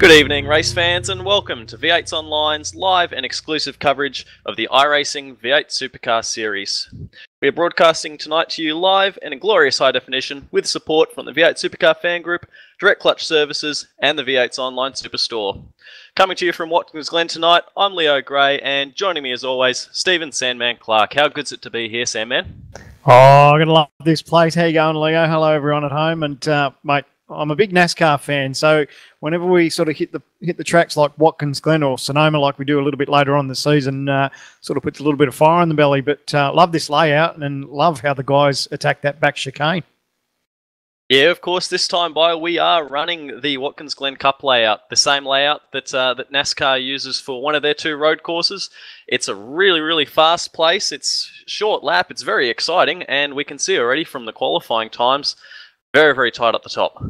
Good evening, race fans, and welcome to V8's Online's live and exclusive coverage of the iRacing V8 Supercar Series. We are broadcasting tonight to you live and in glorious high definition with support from the V8 Supercar Fan Group, Direct Clutch Services, and the V8's Online Superstore. Coming to you from Watkins, Glen tonight, I'm Leo Gray, and joining me as always, Stephen Sandman Clark. How good's it to be here, Sandman? Oh, I'm going to love this place. How you going, Leo? Hello, everyone at home. And, mate, I'm a big NASCAR fan, so whenever we sort of hit the tracks like Watkins, Glen, or Sonoma, like we do a little bit later on this season, sort of puts a little bit of fire in the belly. But love this layout and love how the guys attack that back chicane. Yeah, of course, this time by we are running the Watkins Glen Cup layout, the same layout that that NASCAR uses for one of their two road courses. It's a really, really fast place. It's short lap. It's very exciting, and we can see already from the qualifying times, very, very tight at the top.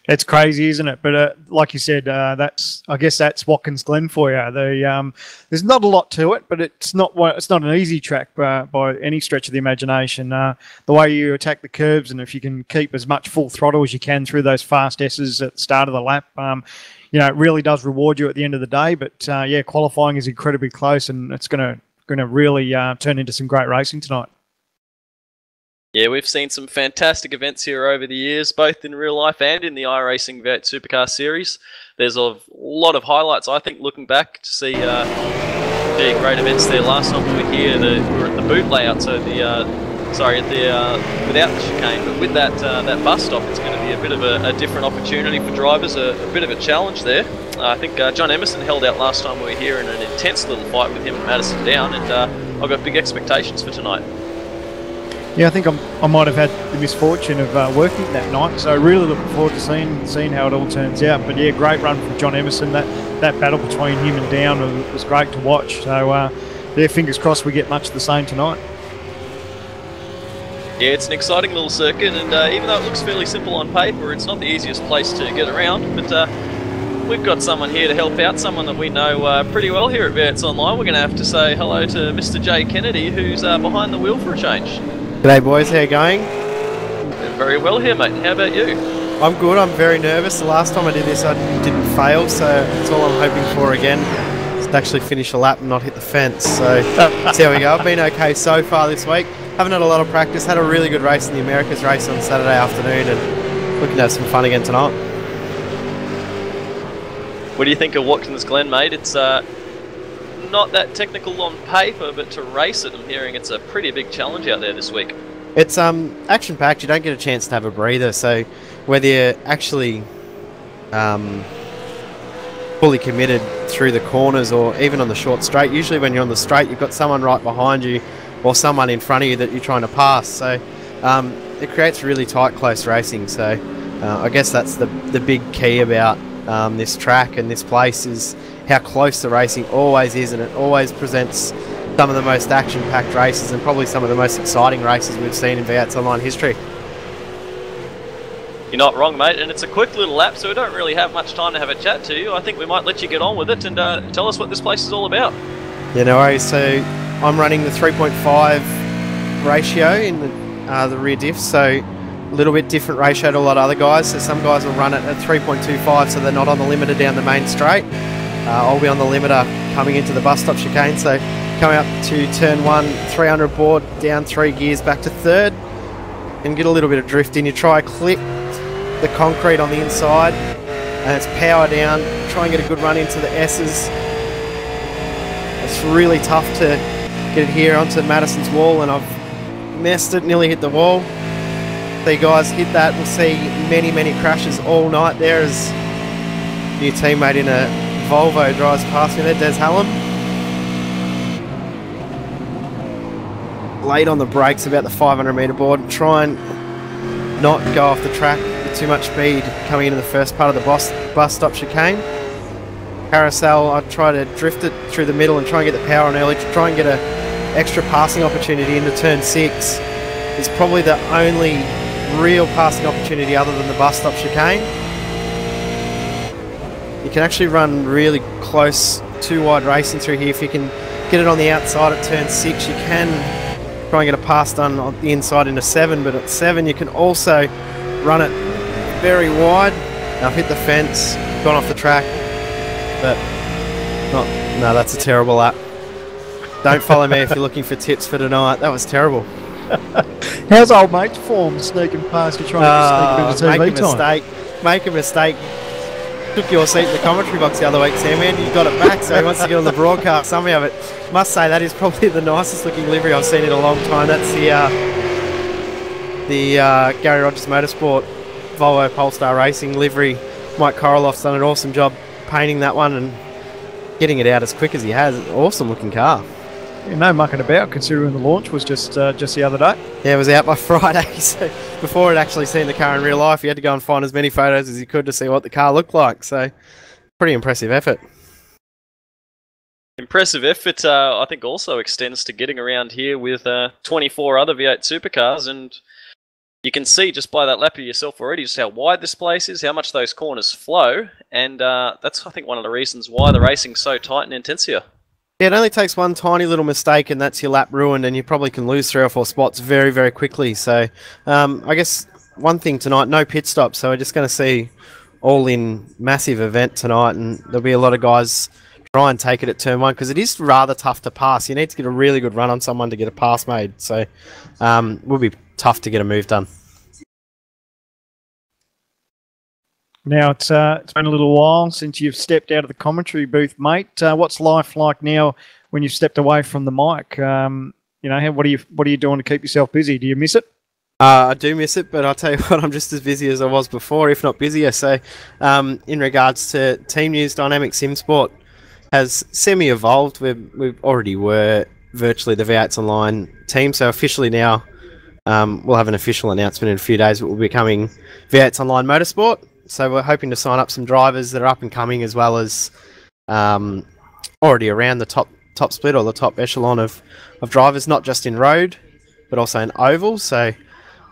It's crazy, isn't it? But like you said, I guess that's Watkins Glen for you. There's not a lot to it, but it's not an easy track by any stretch of the imagination. The way you attack the curves, and if you can keep as much full throttle as you can through those fast S's at the start of the lap, it really does reward you at the end of the day. But yeah, qualifying is incredibly close, and it's going to really turn into some great racing tonight. Yeah, we've seen some fantastic events here over the years, both in real life and in the iRacing V8 Supercar Series. There's a lot of highlights, I think, looking back to see great events there. Last time we were here, we were at the boot layout, so without the chicane, but with that bus stop, it's going to be a bit of a different opportunity for drivers, a bit of a challenge there. I think John Emerson held out last time we were here in an intense little fight with him and Madison Down, and I've got big expectations for tonight. Yeah, I think I might have had the misfortune of working that night, so really looking forward to seeing how it all turns out. But yeah, great run from John Emerson. That battle between him and Down was great to watch. So yeah, fingers crossed we get much the same tonight. Yeah, it's an exciting little circuit, and even though it looks fairly simple on paper, it's not the easiest place to get around. But we've got someone here to help out, someone that we know pretty well here at V8's Online. We're going to have to say hello to Mr. Jay Kennedy, who's behind the wheel for a change. G'day boys, how you going? Very well here, mate. How about you? I'm good. I'm very nervous. The last time I did this I didn't fail, so that's all I'm hoping for again, is to actually finish a lap and not hit the fence. So let's see how we go. I've been okay so far this week. Haven't had a lot of practice. Had a really good race in the Americas race on Saturday afternoon, and looking to have some fun again tonight. What do you think of Watkins Glen, mate? It's not that technical on paper, but to race it, I'm hearing it's a pretty big challenge out there this week. It's action-packed. You don't get a chance to have a breather, so whether you're actually fully committed through the corners or even on the short straight, usually when you're on the straight you've got someone right behind you or someone in front of you that you're trying to pass, so it creates really tight, close racing. So I guess that's the big key about this track and this place, is how close the racing always is, and it always presents some of the most action-packed races and probably some of the most exciting races we've seen in V8's Online history. You're not wrong, mate, and it's a quick little lap, so we don't really have much time to have a chat to you. I think we might let you get on with it and tell us what this place is all about. Yeah, no worries. So I'm running the 3.5 ratio in the rear diff, so a little bit different ratio to a lot of other guys. So some guys will run it at 3.25, so they're not on the limiter down the main straight. I'll be on the limiter coming into the bus stop chicane, so coming up to turn 1, 300 board, down 3 gears back to 3rd, and get a little bit of drift in. You try clip the concrete on the inside, and it's power down, try and get a good run into the S's. It's really tough to get it here onto Madison's wall, and I've messed it, nearly hit the wall. So you guys hit that, we'll see many, many crashes all night there as new teammate in a Volvo drives past me there, Des Hallam. Late on the brakes about the 500 metre board. Try and not go off the track with too much speed coming into the first part of the bus stop chicane. Carousel, I try to drift it through the middle and try and get the power on early to try and get an extra passing opportunity into turn 6. It's probably the only real passing opportunity other than the bus stop chicane. You can actually run really close, 2 wide racing through here. If you can get it on the outside at turn 6, you can try and get a pass done on the inside into 7, but at 7 you can also run it very wide. Now I've hit the fence, gone off the track, but no, that's a terrible lap. Don't follow me if you're looking for tips for tonight. That was terrible. How's old mate's form sneaking past you trying to sneak a bit of TV time? Make a mistake. Took your seat in the commentary box the other week, Sam, and you got it back, so he wants to get on the broadcast somehow. But must say that is probably the nicest looking livery I've seen in a long time. That's the Gary Rogers Motorsport Volvo Polestar Racing livery. Mike Koroloff's done an awesome job painting that one and getting it out as quick as he has. Awesome looking car. Yeah, no mucking about, considering the launch was just the other day. Yeah, it was out by Friday, so before I'd actually seen the car in real life, he had to go and find as many photos as he could to see what the car looked like. So, pretty impressive effort. Impressive effort, I think, also extends to getting around here with 24 other V8 supercars, and you can see just by that lap of yourself already just how wide this place is, how much those corners flow, and that's, I think, one of the reasons why the racing's so tight and intense here. Yeah, it only takes one tiny little mistake and that's your lap ruined, and you probably can lose 3 or 4 spots very, very quickly. So I guess one thing tonight, no pit stops, so we're just going to see all-in massive event tonight, and there'll be a lot of guys try and take it at turn 1 because it is rather tough to pass. You need to get a really good run on someone to get a pass made, so it will be tough to get a move done. Now, it's been a little while since you've stepped out of the commentary booth, mate. What's life like now when you've stepped away from the mic? You know, what are you doing to keep yourself busy? Do you miss it? I do miss it, but I'll tell you what, I'm just as busy as I was before, if not busier. So, in regards to team news, Dynamic Sim Sport has semi-evolved. We already were virtually the V8s Online team, so officially now we'll have an official announcement in a few days, but we'll be becoming V8s Online Motorsport. So we're hoping to sign up some drivers that are up and coming, as well as already around the top split or the top echelon of drivers, not just in road, but also in oval. So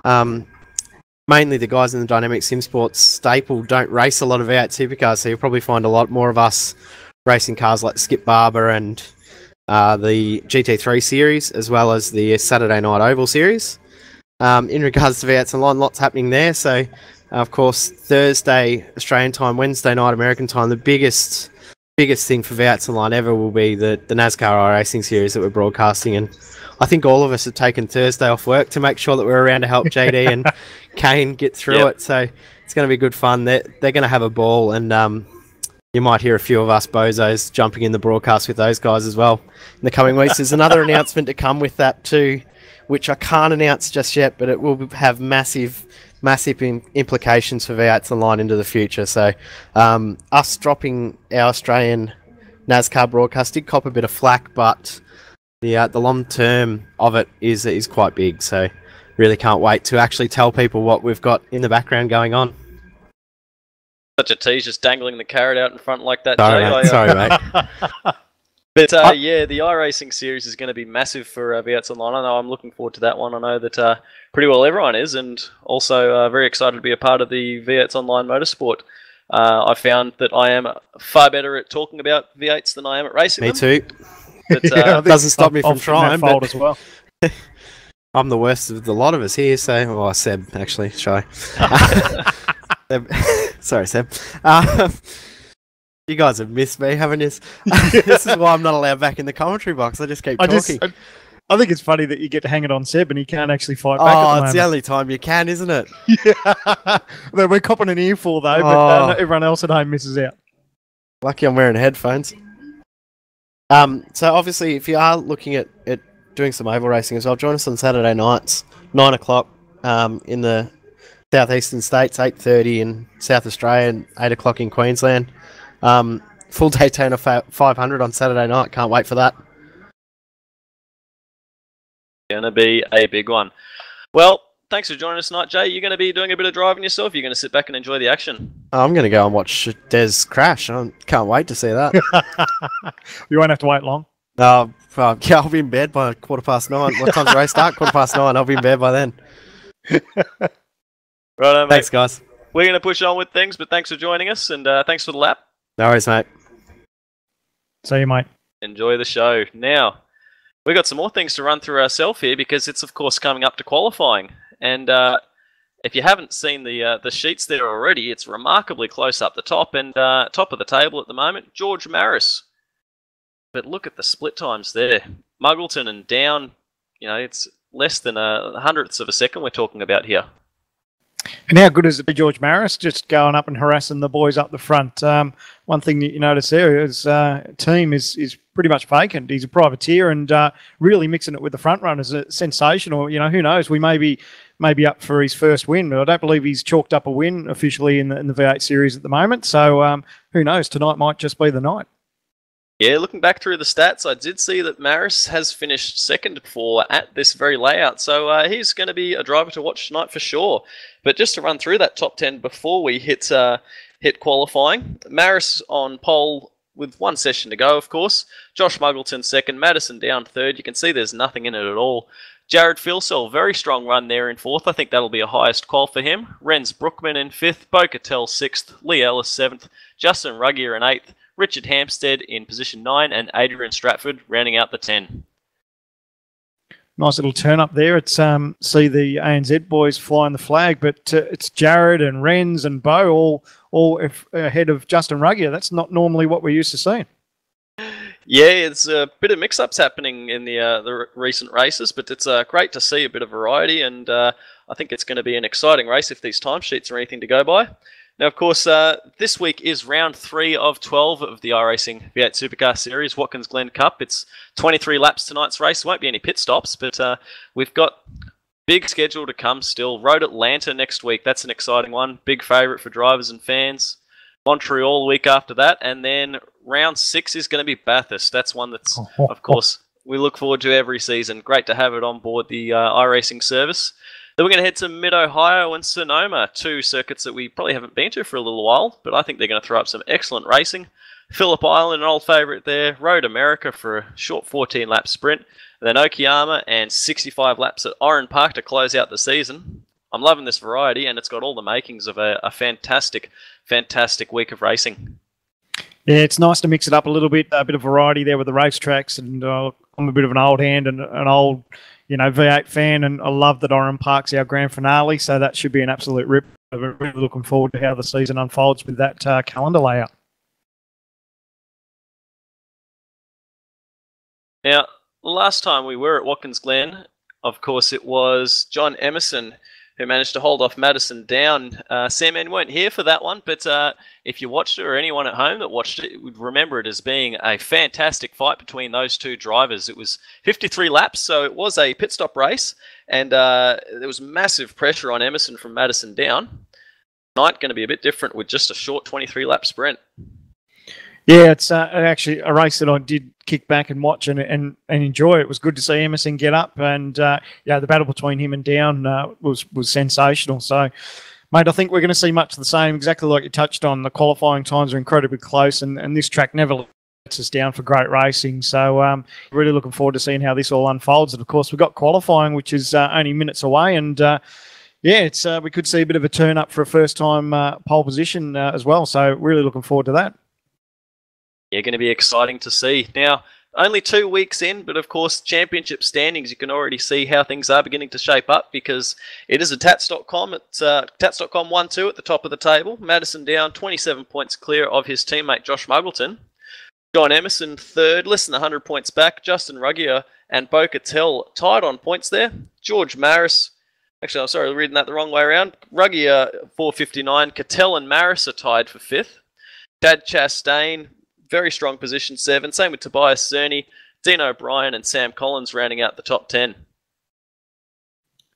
mainly the guys in the Dynamic Sim Sports staple don't race a lot of V8 supercars, so you'll probably find a lot more of us racing cars like Skip Barber and the GT3 series, as well as the Saturday Night Oval series. In regards to V8s Online, lots happening there. So of course, Thursday Australian time, Wednesday night American time, the biggest thing for V8s Online ever will be the NASCAR iRacing series that we're broadcasting. And I think all of us have taken Thursday off work to make sure that we're around to help JD and Kane get through it. So it's going to be good fun. They're going to have a ball, and you might hear a few of us bozos jumping in the broadcast with those guys as well in the coming weeks. There's another announcement to come with that too, which I can't announce just yet, but it will have massive implications for V8s Online into the future. So us dropping our Australian NASCAR broadcast did cop a bit of flack, but the long term of it is quite big. So really can't wait to actually tell people what we've got in the background going on. Such a tease, just dangling the carrot out in front like that. Sorry, mate. But yeah, the iRacing series is going to be massive for V8s Online. I know I'm looking forward to that one. I know that pretty well everyone is, and also very excited to be a part of the V8s Online Motorsport. I found that I am far better at talking about V8s than I am at racing Me them. too. But, yeah, doesn't stop me from trying. But as well. I'm the worst of the lot of us here, so... Seb, actually, shy. Sorry, Seb. You guys have missed me, haven't you? This is why I'm not allowed back in the commentary box. I just keep talking. I think it's funny that you get to hang it on Seb and he can't actually fight back. Oh, it's the only time you can, isn't it? Yeah. We're copping an earful though, but everyone else at home misses out. Lucky I'm wearing headphones. So obviously, if you are looking at doing some oval racing as well, join us on Saturday nights, 9 o'clock in the southeastern states, 8:30 in South Australia, and 8 o'clock in Queensland. Full Daytona 500 on Saturday night. Can't wait for that. Gonna be a big one. Well, thanks for joining us tonight, Jay. You're going to be doing a bit of driving yourself? You're going to sit back and enjoy the action? I'm going to go and watch Des crash. I can't wait to see that. You won't have to wait long. Yeah, I'll be in bed by 9:15. What time's the race start? 9:15. I'll be in bed by then. Right on, mate. Thanks, guys. We're going to push on with things, but thanks for joining us, and thanks for the lap. No worries, mate. See you, mate. Enjoy the show. Now, we've got some more things to run through ourselves here, because it's, of course, coming up to qualifying. And If you haven't seen the sheets there already, it's remarkably close up the top and top of the table at the moment, George Maris. But look at the split times there. Muggleton and Down, it's less than a hundredths of a second we're talking about here. And how good is it to George Maris just going up and harassing the boys up the front? One thing that you notice there is team is pretty much vacant. He's a privateer and really mixing it with the front runners. Sensational. Who knows? We may be up for his first win, but I don't believe he's chalked up a win officially in the V8 series at the moment. So who knows? Tonight might just be the night. Yeah, looking back through the stats, I did see that Maris has finished second before at this very layout, so he's going to be a driver to watch tonight for sure. But just to run through that top 10 before we hit qualifying, Maris on pole with one session to go, of course. Josh Muggleton second, Madison Down third. You can see there's nothing in it at all. Jared Filsell, very strong run there in fourth. I think that'll be a highest qual for him. Renz Brookman in fifth, Bo Cattell sixth, Lee Ellis seventh, Justin Ruggier in eighth, Richard Hampstead in position 9, and Adrian Stratford rounding out the 10. Nice little turn up there. It's see the ANZ boys flying the flag, but it's Jared and Renz and Bo all ahead of Justin Ruggier. That's not normally what we're used to seeing. Yeah, it's a bit of mix-ups happening in the recent races, but it's great to see a bit of variety, and I think it's going to be an exciting race if these timesheets are anything to go by. Now, of course, this week is round 3 of 12 of the iRacing V8 Supercar Series, Watkins Glen Cup. It's 23 laps tonight's race. Won't be any pit stops, but we've got big schedule to come still. Road Atlanta next week. That's an exciting one. Big favourite for drivers and fans. Montreal the week after that. And then round 6 is going to be Bathurst. That's one that's, of course, we look forward to every season. Great to have it on board the iRacing service. Then we're going to head to Mid-Ohio and Sonoma, 2 circuits that we probably haven't been to for a little while, but I think they're going to throw up some excellent racing. Phillip Island, an old favourite there. Road America for a short 14-lap sprint. And then Okayama and 65 laps at Oran Park to close out the season. I'm loving this variety, and it's got all the makings of a fantastic, fantastic week of racing. Yeah, it's nice to mix it up a little bit, a bit of variety there with the racetracks. And I'm a bit of an old hand and an old V8 fan, and I love that Oran Park's our grand finale, so that should be an absolute rip. We're really looking forward to how the season unfolds with that calendar layout. Now, last time we were at Watkins Glen, of course, it was John Emerson who managed to hold off Madison Down. Sam and weren't here for that one, but if you watched it, or anyone at home that watched it, would remember it as being a fantastic fight between those two drivers. It was 53 laps, so it was a pit stop race, and there was massive pressure on Emerson from Madison Down. Tonight going to be a bit different with just a short 23-lap sprint. Yeah, it's actually a race that I did kick back and watch and enjoy. It was good to see Emerson get up, and the battle between him and Down was sensational. So, mate, I think we're going to see much of the same, exactly like you touched on. The qualifying times are incredibly close, and this track never lets us down for great racing. So, really looking forward to seeing how this all unfolds. And, of course, we've got qualifying, which is only minutes away, and it's we could see a bit of a turn up for a first-time pole position as well. So, really looking forward to that. Yeah, going to be exciting to see. Now, only 2 weeks in, but of course, championship standings, you can already see how things are beginning to shape up, because it is a Tats.com. It's Tats.com 1-2 at the top of the table. Madison Down, 27 points clear of his teammate Josh Muggleton. John Emerson, third, less than 100 points back. Justin Ruggier and Bo Cattell tied on points there. George Maris, actually, I'm sorry, reading that the wrong way around. Ruggier, 459. Cattell and Maris are tied for fifth. Chad Chastain, very strong position 7. Same with Tobias Cerny, Dean O'Brien and Sam Collins rounding out the top 10.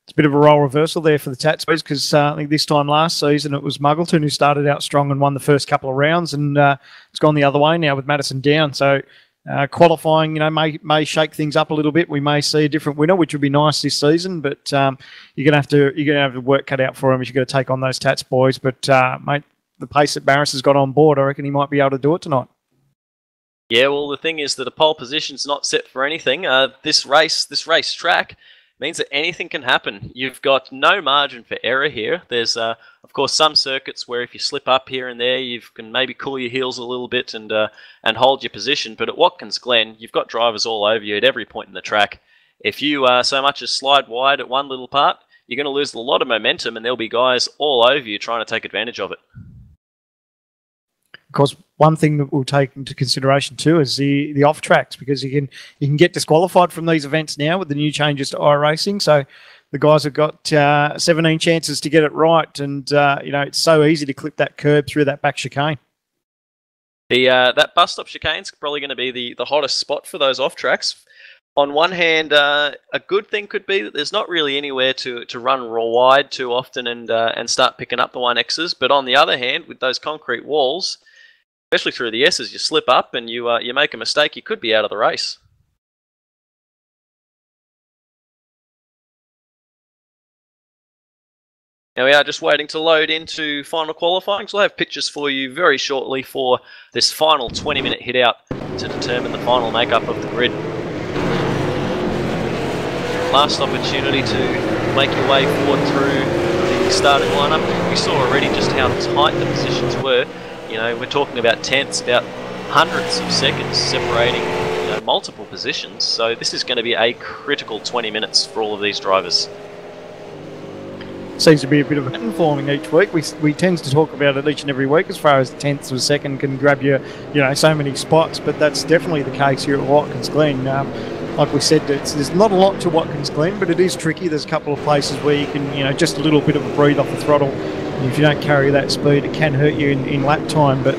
It's a bit of a role reversal there for the Tats boys, because I think this time last season it was Muggleton who started out strong and won the first couple of rounds, and it's gone the other way now with Madison Down. So qualifying, may shake things up a little bit. We may see a different winner, which would be nice this season. But you're gonna have to work cut out for him if you're going to take on those Tats boys. But mate, the pace that Barris has got on board, I reckon he might be able to do it tonight. Yeah, well, the thing is that a pole position's not set for anything. This race track means that anything can happen. You've got no margin for error here. There's, of course, some circuits where if you slip up here and there, you can maybe cool your heels a little bit and hold your position. But at Watkins Glen, you've got drivers all over you at every point in the track. If you so much as slide wide at one little part, you're going to lose a lot of momentum, and there'll be guys all over you trying to take advantage of it. Of course, one thing that we'll take into consideration too is the off tracks, because you can get disqualified from these events now with the new changes to iRacing. So the guys have got 17 chances to get it right, and it's so easy to clip that curb through that back chicane. That bus stop chicane's probably going to be the hottest spot for those off tracks. On one hand, a good thing could be that there's not really anywhere to run raw wide too often and start picking up the 1Xs. But on the other hand, with those concrete walls, especially through the S's, you slip up and you make a mistake, you could be out of the race. Now we are just waiting to load into final qualifying, so we'll have pictures for you very shortly for this final 20-minute hit out to determine the final makeup of the grid. Last opportunity to make your way forward through the starting lineup. We saw already just how tight the positions were. We're talking about tenths, about hundreds of seconds separating multiple positions. So this is going to be a critical 20 minutes for all of these drivers. Seems to be a bit of a pattern forming each week. We tend to talk about it each and every week as far as tenths of a second can grab you, so many spots, but that's definitely the case here at Watkins Glen. Like we said, there's not a lot to Watkins Glen, but it is tricky. There's a couple of places where you can, just a little bit of a breathe off the throttle. And if you don't carry that speed, it can hurt you in lap time. But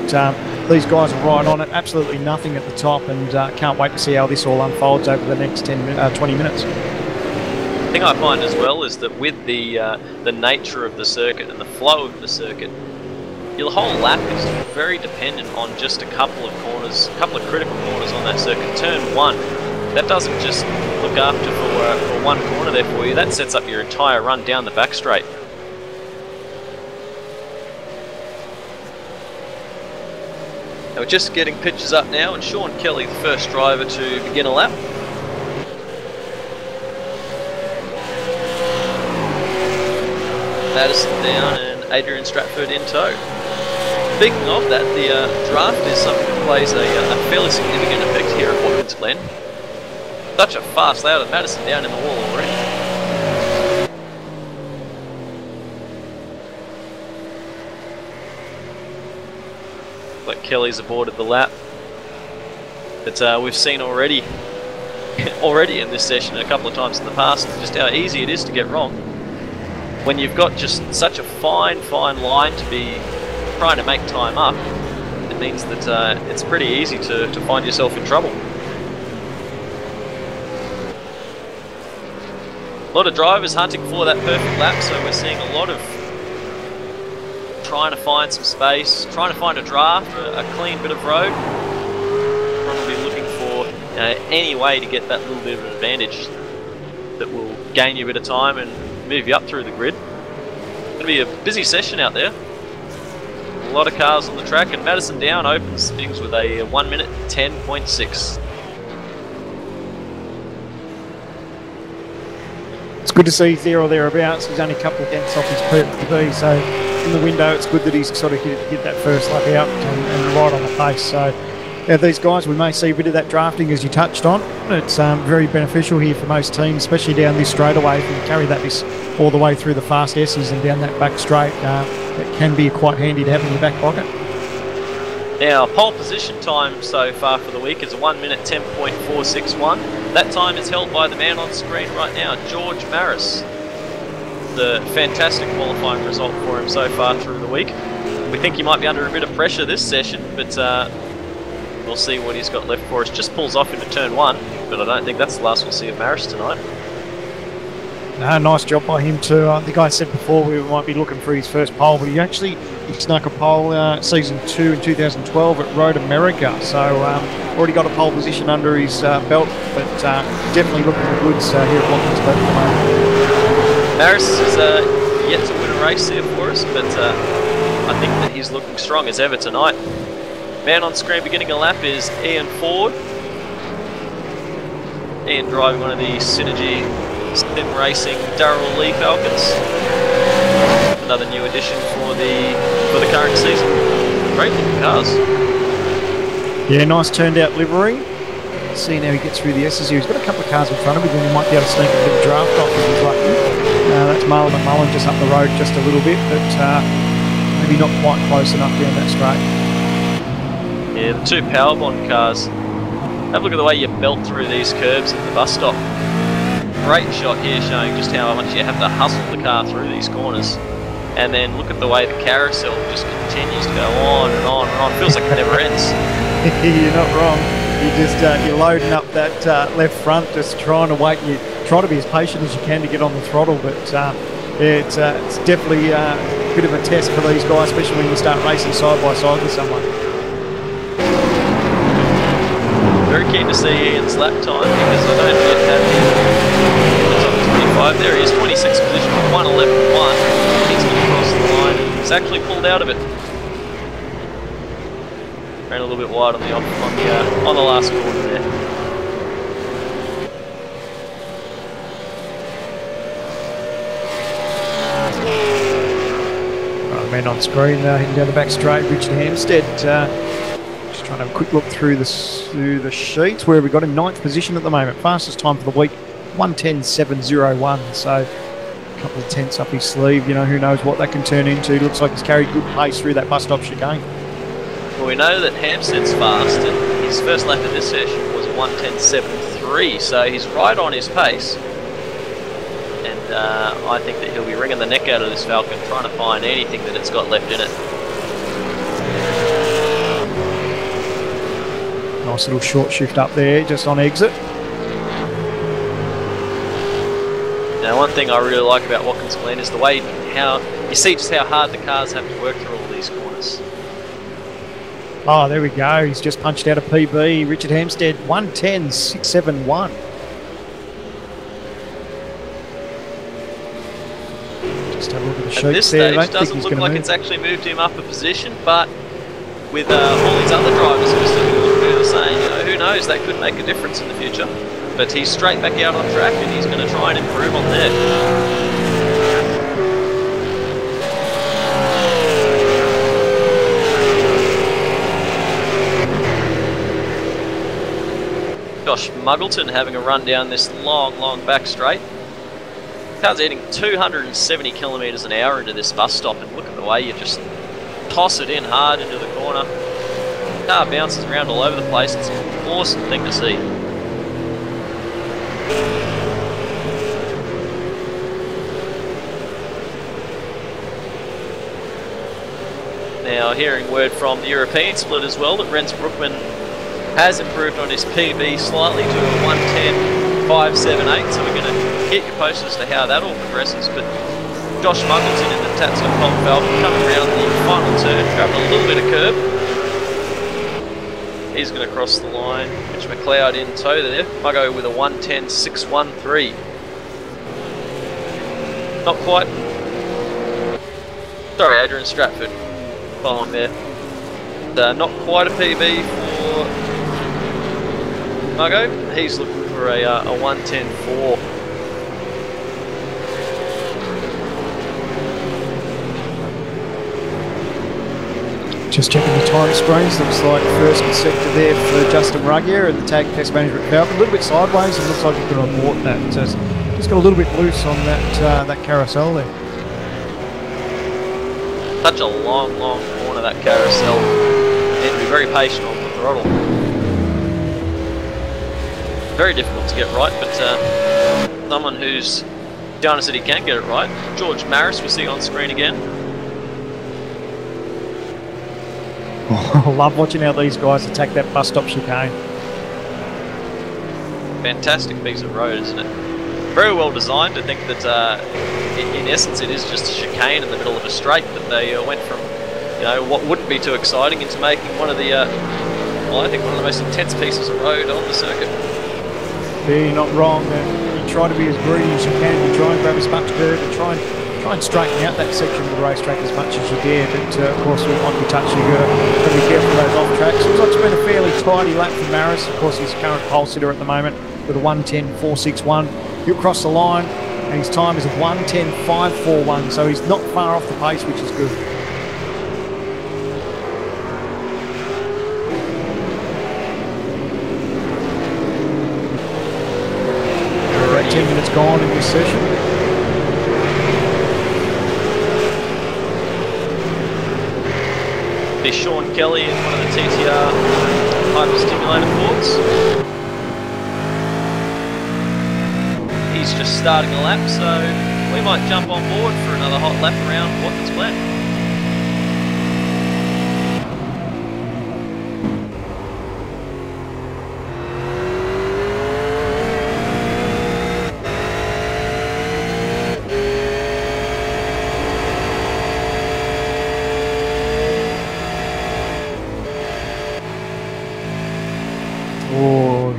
these guys are right on it, absolutely nothing at the top, and can't wait to see how this all unfolds over the next 20 minutes. The thing I find as well is that with the nature of the circuit and the flow of the circuit, your whole lap is very dependent on just a couple of corners, a couple of critical corners on that circuit. Turn 1, that doesn't just look after for one corner there for you, that sets up your entire run down the back straight. Now we're just getting pictures up now, and Sean Kelly, the first driver to begin a lap. Madison down and Adrian Stratford in tow. Speaking of that, the draft is something that plays a fairly significant effect here at Watkins Glen. Such a fast layout of Madison down in the wall already. But Kelly's aborted the lap. But we've seen already in this session a couple of times in the past just how easy it is to get wrong. When you've got just such a fine line to be trying to make time up, it means that it's pretty easy to find yourself in trouble. A lot of drivers hunting for that perfect lap, so we're seeing a lot of trying to find some space, trying to find a draft, a clean bit of road. Probably looking for any way to get that little bit of an advantage that will gain you a bit of time and move you up through the grid. It's going to be a busy session out there. A lot of cars on the track, and Madison Down opens things with a 1 minute 10.6. It's good to see he's there or thereabouts. He's only a couple of tenths off his PB, so in the window it's good that he's sort of hit that first lap out and right on the pace. So yeah, these guys, we may see a bit of that drafting as you touched on. It's very beneficial here for most teams, especially down this straightaway. If you can carry this all the way through the fast S's and down that back straight, it can be quite handy to have in your back pocket. Now, pole position time so far for the week is a 1 minute 10.461. That time is held by the man on screen right now, George Maris. The fantastic qualifying result for him so far through the week. We think he might be under a bit of pressure this session, but we'll see what he's got left for us. Just pulls off into turn 1, but I don't think that's the last we'll see of Maris tonight. No, nice job by him too. I think I said before we might be looking for his first pole, but he snuck a pole season 2 in 2012 at Road America. So already got a pole position under his belt, but definitely looking for goods here at Watkins Glen at the moment. Maris is yet to win a race here for us, but I think that he's looking strong as ever tonight. Man on screen beginning a lap is Ian Ford. Ian driving one of the Synergy Sim Racing Darrell Lee Falcons. Another new addition for the current season. Great looking cars. Yeah, nice turned out livery. Seeing how he gets through the S's here. He's got a couple of cars in front of him, and he might be able to sneak a bit of draft off if he's lucky. That's That's Marlon and Mullen just up the road just a little bit, but maybe not quite close enough down that straight. Yeah, the two Powerbond cars. Have a look at the way you belt through these curbs at the bus stop. Great shot here showing just how much you have to hustle the car through these corners. And then look at the way the carousel just continues to go on and on and on. Feels like it never ends. You're not wrong. You're loading up that left front, just trying to wait. You try to be as patient as you can to get on the throttle, but it's definitely a bit of a test for these guys, especially when you start racing side by side with someone. Very keen to see Ian's lap time because I don't yet have him. He's on 25. There he is, 26th position, 1:11.1. He's going to cross the line and he's actually pulled out of it. Ran a little bit wide on the on the last corner there. Right, man on screen, heading down the back straight, Richard Hampstead. Just trying to have a quick look through the sheets. Where have we got him? 9th position at the moment. Fastest time for the week, 1:10.701. So a couple of tenths up his sleeve. You know, who knows what that can turn into. Looks like he's carried good pace through that bus stop chicane. Well, we know that Hampstead's fast, and his first lap of this session was 1:10.73, so he's right on his pace. And I think that he'll be wringing the neck out of this Falcon, trying to find anything that it's got left in it. Nice little short shift up there, just on exit. Now, one thing I really like about Watkins Glen is the way how you see just how hard the cars have to work through all these corners. Oh, there we go. He's just punched out a PB. Richard Hampstead, 1:10.671. Just have a look at the sheets there. At this stage, doesn't look like it's actually moved him up a position, but with all these other drivers who are still going to do the same, you know, who knows, that could make a difference in the future. But he's straight back out on track and he's going to try and improve on there. Josh Muggleton having a run down this long back straight. Car's heading 270 kilometres an hour into this bus stop, and look at the way you just toss it in hard into the corner. The car bounces around all over the place. It's an awesome thing to see. Now, hearing word from the European split as well that Renz Brookman has improved on his PB slightly to a 1:10.578, so we're going to keep you posted as to how that all progresses. But Josh Muggleton in the Tatson Colt Falcon coming around the final turn, grabbing a little bit of curb. He's going to cross the line. Mitch McLeod in tow there. Muggo with a 1:10.613. Not quite. Sorry, Adrian Stratford following there. Not quite a PB for Muggo. He's looking for a 1:10.4. Just checking the time screens. Looks like first sector there for Justin Ruggier and the Tag Pest Management Falcon. A little bit sideways and looks like he's going to abort that. Just got a little bit loose on that carousel there. Such a long corner, that carousel. You need to be very patient on the throttle. Very difficult to get right, but someone who's done said he can get it right. George Maris we see on screen again. I love watching how these guys attack that bus stop chicane. Fantastic piece of road, isn't it? Very well designed. I think that in essence it is just a chicane in the middle of a straight, but they went from, you know, what wouldn't be too exciting into making one of the, well, I think one of the most intense pieces of road on the circuit. Yeah, you're not wrong. You try to be as greedy as you can. You try and grab as much curve and try and straighten out that section of the racetrack as much as you dare. But of course, with like you touch, you've got to be careful of those off tracks. Looks like it's been a fairly tidy lap for Maris. Of course, he's current pole sitter at the moment with a 1:10.461. He'll cross the line, and his time is a 1:10.541. So he's not far off the pace, which is good. About 10 minutes gone in this session. here's Sean Kelly in one of the TTR hyperstimulator forks. He's just starting a lap, so we might jump on board for another hot lap around Watkins Glen.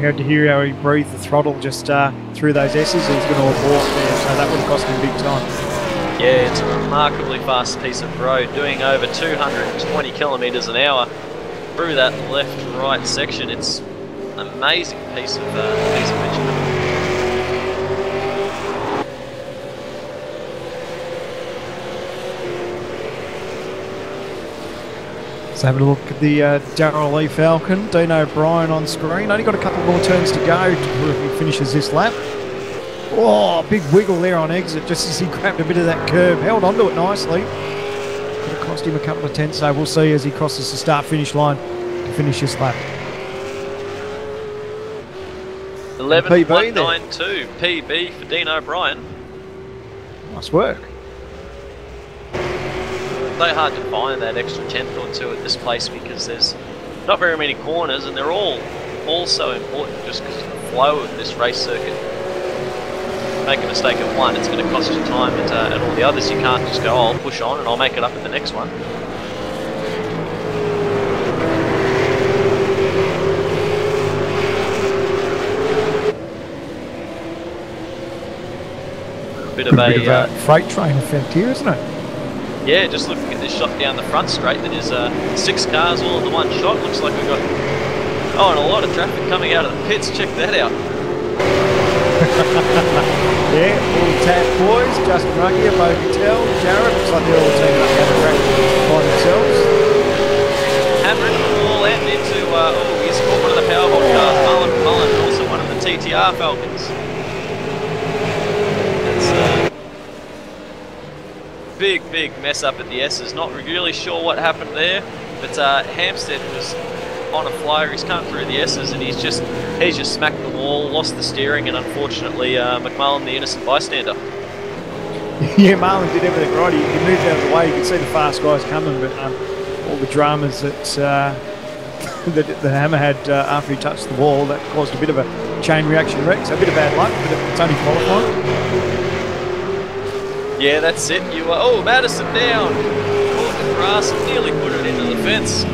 Had to hear how he breathed the throttle just through those S's. He's going to abort there, so that would have cost him big time. Yeah, it's a remarkably fast piece of road, doing over 220 kilometres an hour through that left-right section. It's an amazing piece of bitumen. So having a look at the Darrell Lee Falcon, Dean O'Brien on screen. Only got a couple more turns to go if he finishes this lap. Oh, big wiggle there on exit just as he grabbed a bit of that curve. Held onto it nicely. Could have cost him a couple of tenths, so we'll see as he crosses the start-finish line to finish this lap. 11.192 PB for Dean O'Brien. Nice work. So hard to find that extra tenth or two at this place because there's not very many corners and they're all so important just because of the flow of this race circuit. Make a mistake at one, it's going to cost you time at all the others. You can't just go, oh, I'll push on and I'll make it up at the next one. A bit of a freight train effect here, isn't it? Yeah, just looking at this shot down the front straight, that is 6 cars all in the one shot. Looks like we've got, and a lot of traffic coming out of the pits. Check that out. Yeah, all the tag boys, Justin Ruggie, Bo Cattell, Jared. Looks like they're all teaming up down the track by themselves. Hammering the wall and into, he's caught one of the Powerball cars, Mullen, also one of the TTR Falcons. Big mess up at the S's. Not really sure what happened there, but Hampstead was on a flyer. He's come through the S's and he's just smacked the wall, lost the steering, and unfortunately McMullen, the innocent bystander. Yeah, Marlon did everything right. He moved out of the way. You could see the fast guys coming, but all the dramas that the Hammer had after he touched the wall, that caused a bit of a chain reaction wreck. So a bit of bad luck, but it's only qualifying. Yeah, that's it. Madison down. Caught the grass and nearly put it into the fence. It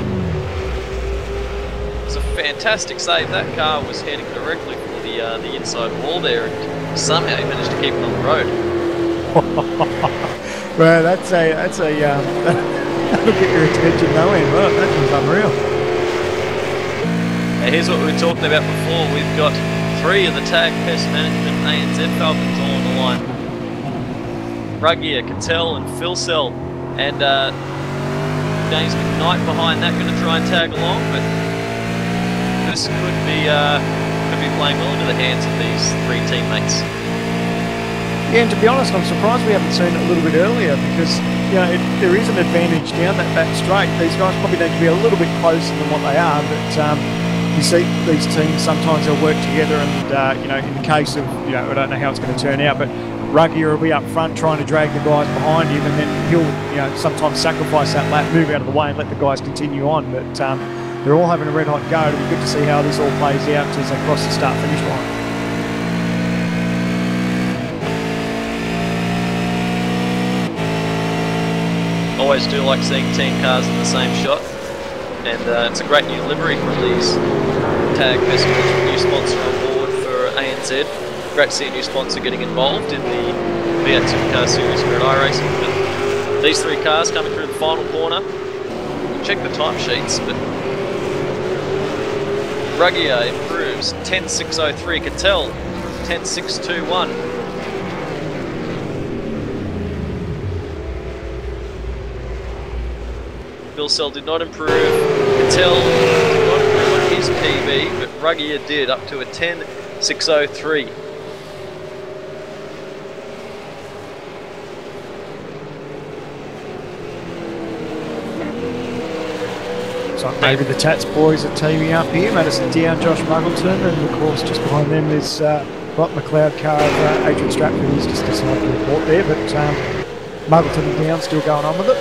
was a fantastic save. That car was heading directly for the inside wall there, and somehow he managed to keep it on the road. Well, that'll get your attention no end. Well, that was unreal. Now, here's what we were talking about before. We've got 3 of the Tag Pest Management ANZ Falcons all on the line. Ruggier, Cattell and Phil Sell, and James McKnight behind that, going to try and tag along, but this could be playing well into the hands of these 3 teammates. Yeah, and to be honest, I'm surprised we haven't seen it a little bit earlier because there is an advantage down that back straight. These guys probably need to be a little bit closer than what they are, but you see these teams sometimes they'll work together, and in the case of I don't know how it's going to turn out, but Ruggier will be up front trying to drag the guys behind him, and then he'll sometimes sacrifice that lap, move out of the way and let the guys continue on. But they're all having a red hot go. It'll be good to see how this all plays out as they cross the start finish line. Always do like seeing team cars in the same shot, and it's a great new livery from these Tag Pest Management, new sponsor on board for ANZ. Great to see a new sponsor getting involved in the V8 Supercars series here at iRacing. But these 3 cars coming through the final corner. We'll check the timesheets, but Ruggier improves 10.603, Cattell 10.621. Phil Sell did not improve, Cattell did not improve on his PB, but Ruggier did, up to a 10.603. So maybe the Tats boys are teaming up here. Madison down, Josh Muggleton, and of course just behind them there's Brock McLeod car of Adrian Stratford, who's just decided to report there, but Muggleton down, still going on with it.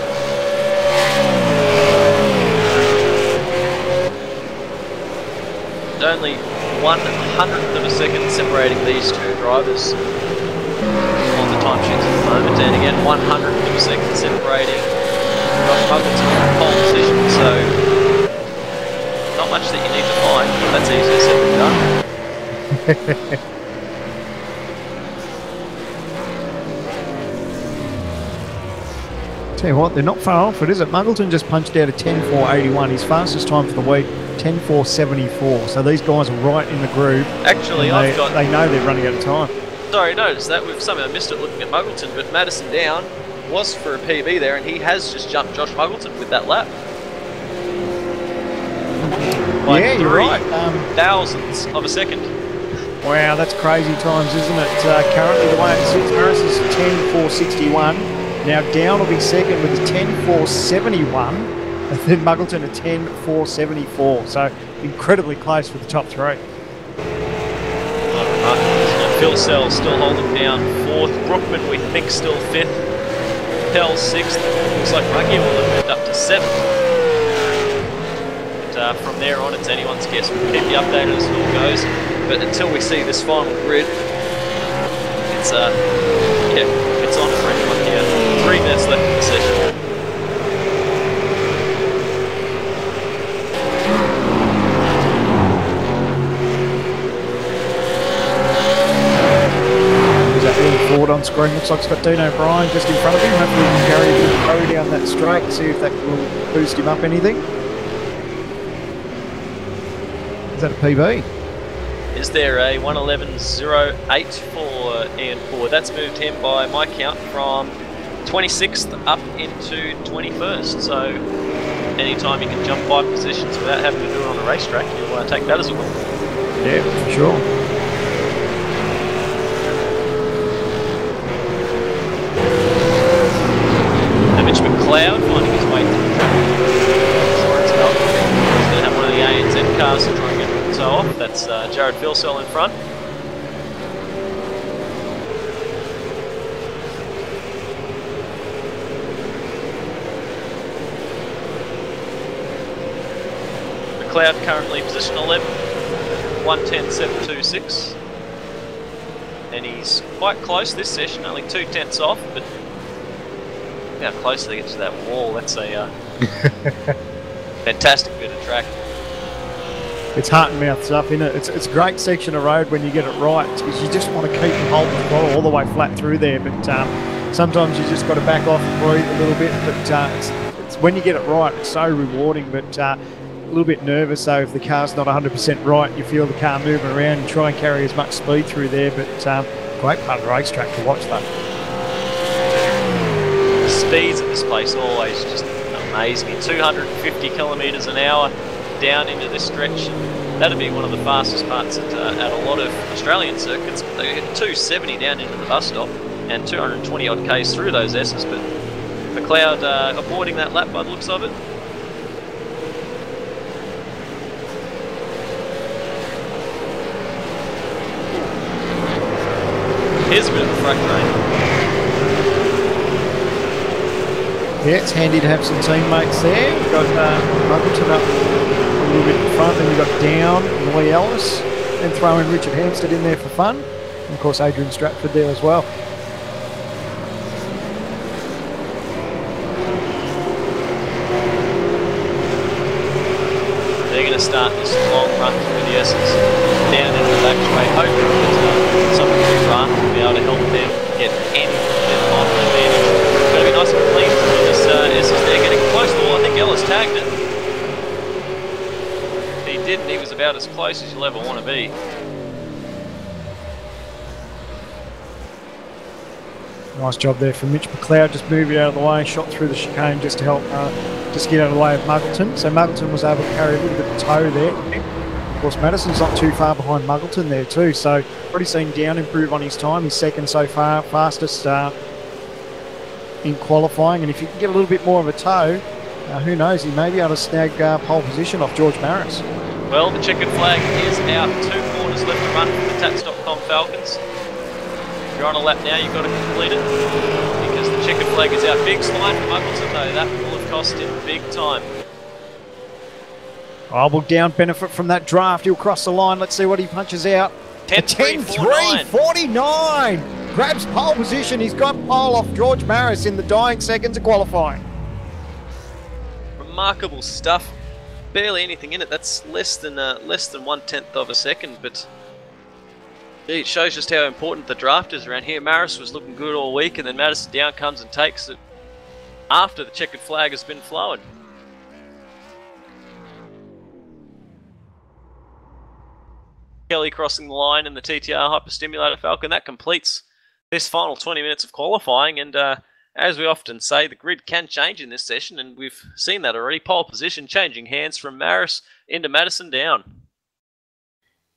Only 1/100th of a second separating these two drivers on the timesheets at the moment, and again 1/100th of a second separating Josh Muggleton in pole position, so not much that you need to find, but that's easier said than done. Tell you what, they're not far off it, is it? Muggleton just punched out a 10.481, his fastest time for the week, 10.474. So these guys are right in the groove. Actually, they know they're running out of time. Sorry, notice that. We've somehow missed it looking at Muggleton, but Madison down was for a PB there, and he has just jumped Josh Muggleton with that lap. Yeah, you're right. Thousandths of a second. Wow, that's crazy times, isn't it? Currently the way it sits, Harris is 10.461. Now down will be second with a 10.471, and then Muggleton a 10.474. So incredibly close for the top three. Phil Sell still holding down fourth. Brookman, we think, still fifth. Pell sixth. Looks like Ruggie will have moved up to seventh. And from there on, it's anyone's guess. We'll keep you updated as it all goes. But until we see this final grid, it's it's on for anyone here. 3 minutes left in the session. Forward on screen, looks like it's got Dean O'Brien just in front of him. Hopefully he can carry a bit of power down that straight, see if that will boost him up anything. Is that a PB? Is there a 1:11.08 for Ian Ford? That's moved him by my count from 26th up into 21st. So anytime you can jump 5 positions without having to do it on a racetrack, you'll take that as a win. Yeah, for sure. Mitch McLeod finding his way through the track. He's going to have one of the ANZ cars to try and get the toe off. That's Jared Philsell in front. McLeod currently position 11, 1:10.726. And he's quite close this session, only 2 tenths off, but how close they get to that wall. That's a fantastic bit of track. It's heart and mouth stuff, isn't it? It's a great section of road when you get it right, because you just want to keep and hold the throttle all the way flat through there, but sometimes you just got to back off and breathe a little bit, but it's when you get it right, it's so rewarding, but a little bit nervous though if the car's not 100% right, you feel the car moving around, you try and carry as much speed through there, but great part of the racetrack to watch that. Speeds at this place always just amaze me. 250 kilometres an hour down into this stretch. That'd be one of the fastest parts at a lot of Australian circuits. They get 270 down into the bus stop and 220 odd k's through those S's. But McLeod avoiding that lap by the looks of it. Here's a bit of a front train. Yeah, it's handy to have some teammates there. We've got Muggleton up a little bit in front, then we've got Down and Lee Ellis, and throw in Richard Hampstead in there for fun. And of course Adrian Stratford there as well. They're going to start this long run through the S's down into the back straight, hoping that someone can run to be able to help them get any bit of advantage. It's going to be nice and clean through this S's. They're getting close to the wall. I think Ellis tagged it. If he didn't, he was about as close as you'll ever want to be. Nice job there from Mitch McLeod, just moved it out of the way, shot through the chicane just to help just get out of the way of Muggleton. So Muggleton was able to carry a little bit of toe there. Of course, Madison's not too far behind Muggleton there too, so already seen Down improve on his time. He's second so far, fastest in qualifying, and if you can get a little bit more of a toe, Who knows? He may be able to snag pole position off George Maris. Well, the checkered flag is out. 2 corners left to run for the Tats.com Falcons. If you're on a lap now, you've got to complete it because the checkered flag is out. Big slide from Watkins though. That will have cost him big time. Oh, will Down benefit from that draft? He'll cross the line. Let's see what he punches out. 10.349. Grabs pole position. He's got pole off George Maris in the dying seconds of qualifying. Remarkable stuff. Barely anything in it. That's less than 1/10 of a second, but gee, it shows just how important the draft is around here. Maris was looking good all week, and then Madison Down comes and takes it after the checkered flag has been flown. Kelly crossing the line in the TTR Hyperstimulator Falcon. That completes this final 20 minutes of qualifying, and as we often say, the grid can change in this session, and we've seen that already. Pole position changing hands from Maris into Madison Down.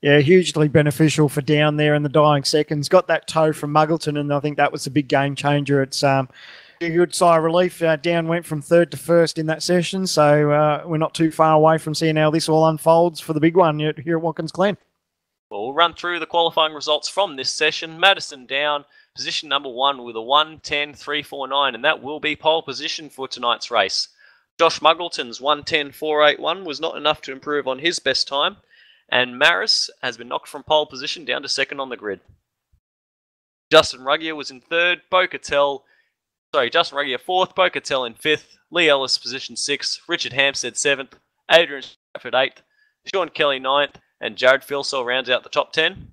Yeah, hugely beneficial for Down there in the dying seconds. Got that toe from Muggleton, and I think that was the big game changer. It's a good sigh of relief. Down went from 3rd to 1st in that session, so we're not too far away from seeing how this all unfolds for the big one here at Watkins Glen. Well, we'll run through the qualifying results from this session. Madison Down, position number 1 with a 1:10.349, and that will be pole position for tonight's race. Josh Muggleton's 1:10.481 was not enough to improve on his best time, and Maris has been knocked from pole position down to 2nd on the grid. Justin Ruggier was in 3rd, Justin Ruggier 4th, Bo Cattell in 5th, Lee Ellis position 6th, Richard Hampstead 7th, Adrian Stratford 8th, Sean Kelly 9th, and Jared Filsell rounds out the top 10.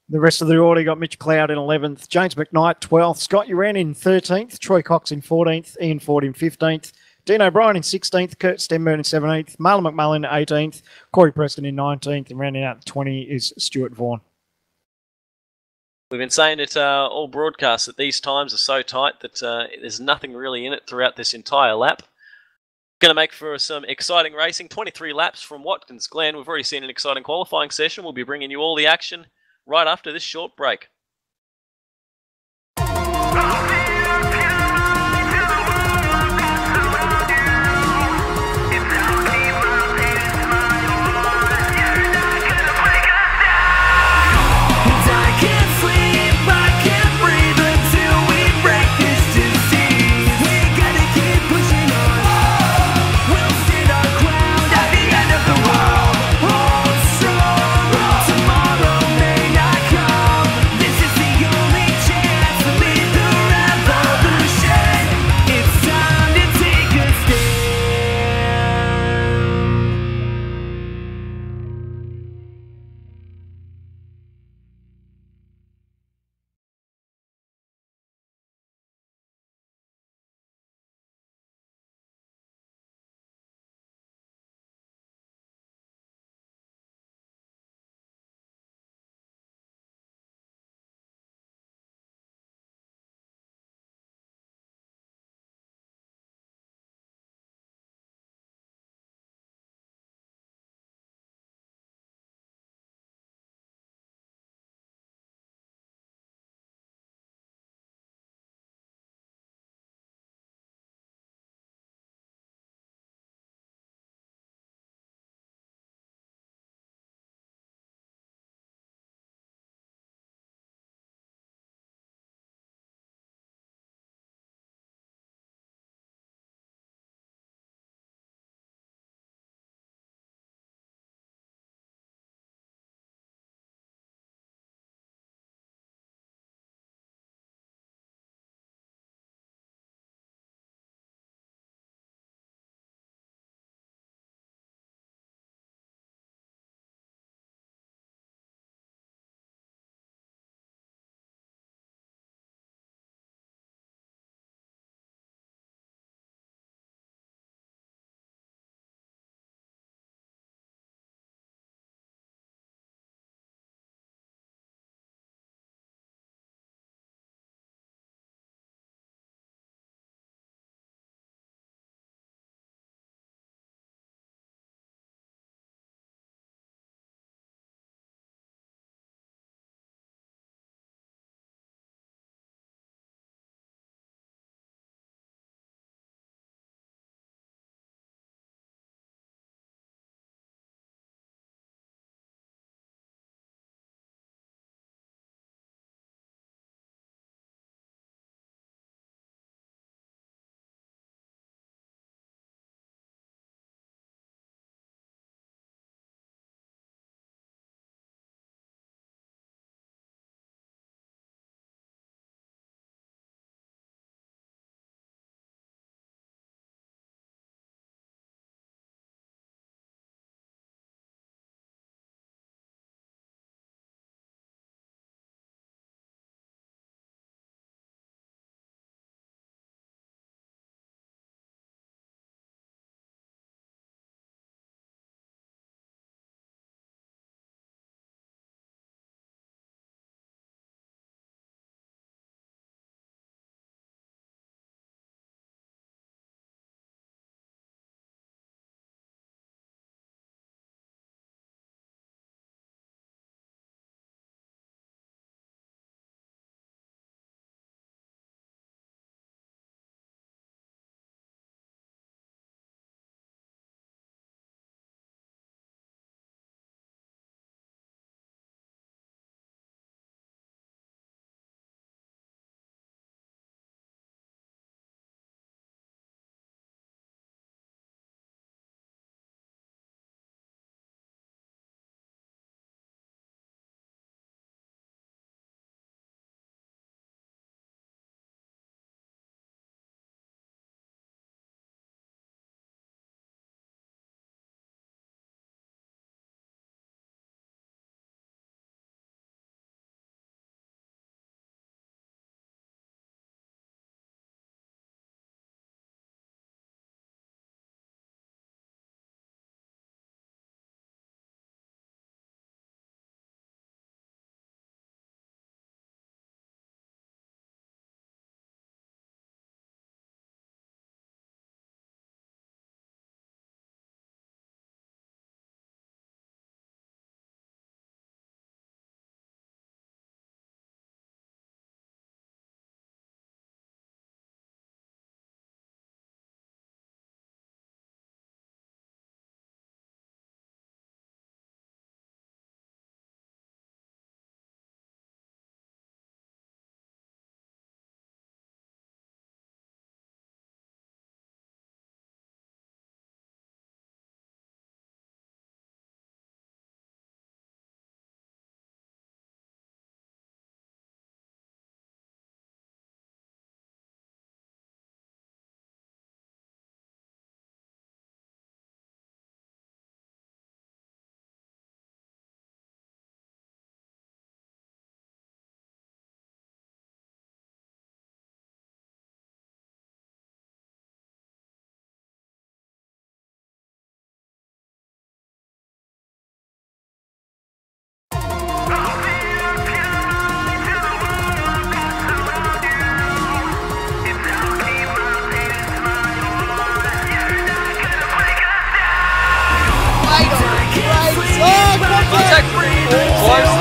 The rest of the order got Mitch Cloud in 11th, James McKnight 12th, Scott Uran in 13th, Troy Cox in 14th, Ian Ford in 15th, Dean O'Brien in 16th, Kurt Stenburn in 17th, Marlon McMullen in 18th, Corey Preston in 19th, and rounding out the 20 is Stuart Vaughan. We've been saying it all broadcasts that these times are so tight that there's nothing really in it throughout this entire lap. Going to make for some exciting racing. 23 laps from Watkins Glen. We've already seen an exciting qualifying session. We'll be bringing you all the action right after this short break. This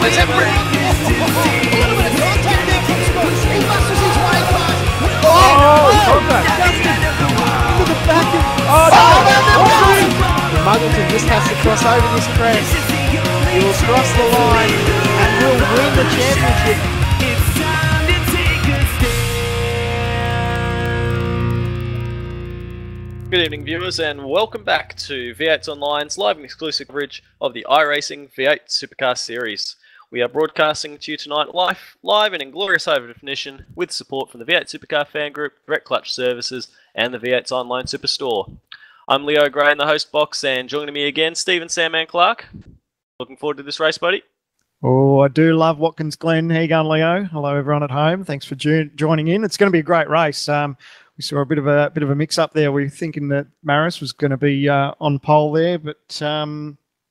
is that Britain? A little bit of contact there from Scott. He muscles his way past. Contact. Into the back of... Muggleton just has to cross over this crest. He will cross the line and will win the championship. Good evening, viewers, and welcome back to V8's Online's live and exclusive coverage of the iRacing V8 Supercar Series. We are broadcasting to you tonight live and in glorious high definition with support from the V8 Supercar Fan Group, Direct Clutch Services, and the V8's Online Superstore. I'm Leo Gray in the host box, and joining me again, Stephen Sandman Clark. Looking forward to this race, buddy. Oh, I do love Watkins, Glen. How you going, Leo? Hello, everyone at home. Thanks for joining in. It's going to be a great race. We saw a bit of a mix-up there. We were thinking that Maris was going to be on pole there, but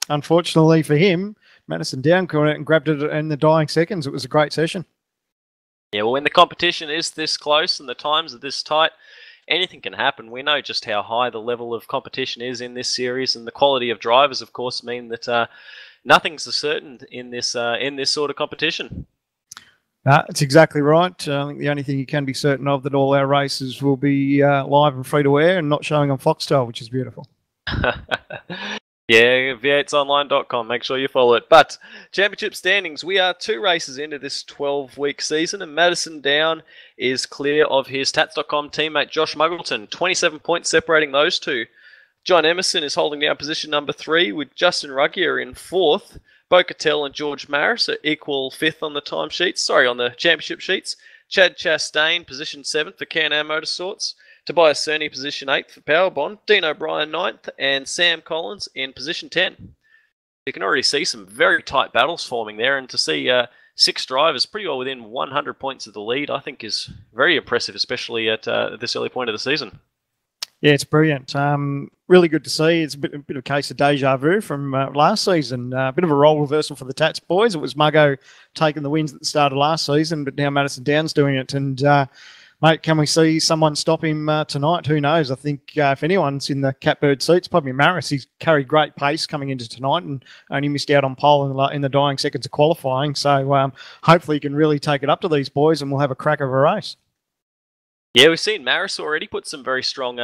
unfortunately for him, Madison Down caught it and grabbed it in the dying seconds. It was a great session. Yeah, well, when the competition is this close and the times are this tight, anything can happen. We know just how high the level of competition is in this series, and the quality of drivers, of course, mean that nothing's for certain in this sort of competition. That's exactly right. I think the only thing you can be certain of that all our races will be live and free to air and not showing on Foxtel, which is beautiful. Yeah, v8sonline.com. Make sure you follow it. But championship standings, we are 2 races into this 12-week season, and Madison Down is clear of his Tats.com teammate Josh Muggleton. 27 points separating those two. John Emerson is holding down position number 3 with Justin Ruggier in 4th. Bo Cattell and George Maris are equal 5th on the championship sheets. Chad Chastain, position 7th for Can-Am Motorsports. Tobias Cerny, position 8th for Powerbond. Dean O'Brien, 9th. And Sam Collins in position 10. You can already see some very tight battles forming there. And to see 6 drivers pretty well within 100 points of the lead, I think is very impressive, especially at this early point of the season. Yeah, it's brilliant. Really good to see. It's a bit of a case of deja vu from last season. A bit of a role reversal for the Tats boys. It was Muggo taking the wins at the start of last season, but now Madison Down's doing it. And, mate, can we see someone stop him tonight? Who knows? I think if anyone's in the catbird seats, probably Maris. He's carried great pace coming into tonight and only missed out on pole in the dying seconds of qualifying. So hopefully he can really take it up to these boys and we'll have a crack of a race. Yeah, we've seen Maris already put some very strong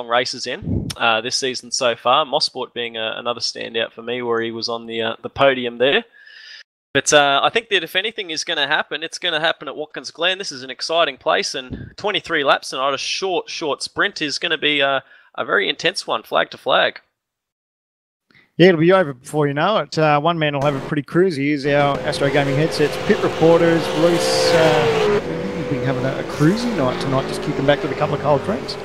races in this season so far. Mosport being another standout for me, where he was on the podium there. But I think that if anything is going to happen, it's going to happen at Watkins Glen. This is an exciting place, and 23 laps tonight, a short sprint, is going to be a very intense one, flag to flag. Yeah, it'll be over before you know it. One man will have a pretty cruisy. Here's our Astro Gaming headsets. Pit reporters, Bruce. Having a cruisy night tonight, just kicking back with a couple of cold drinks.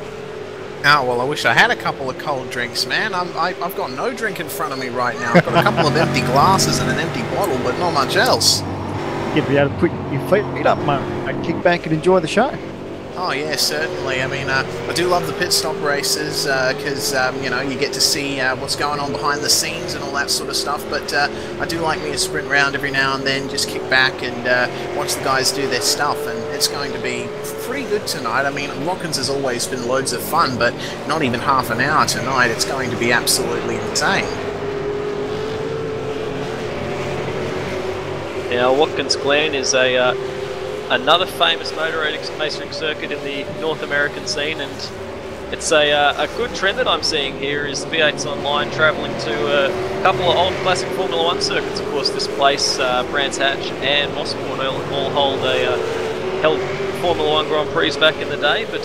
Oh, well, I wish I had a couple of cold drinks, man. I've got no drink in front of me right now. I've got a couple of empty glasses and an empty bottle, but not much else. You'd be able to put your feet up, mate, and kick back and enjoy the show. Oh, yeah, certainly. I mean, I do love the pit stop races because, you know, you get to see what's going on behind the scenes and all that sort of stuff. But I do like me a sprint round every now and then, just kick back and watch the guys do their stuff. And it's going to be pretty good tonight. I mean, Watkins has always been loads of fun, but not even half an hour tonight. It's going to be absolutely insane. Now, Watkins Glen is another famous motor racing circuit in the North American scene, and it's a good trend that I'm seeing here is V8's Online travelling to a couple of old classic Formula 1 circuits. Of course, this place, Brands Hatch and Mosport all held Formula 1 Grand Prix back in the day, but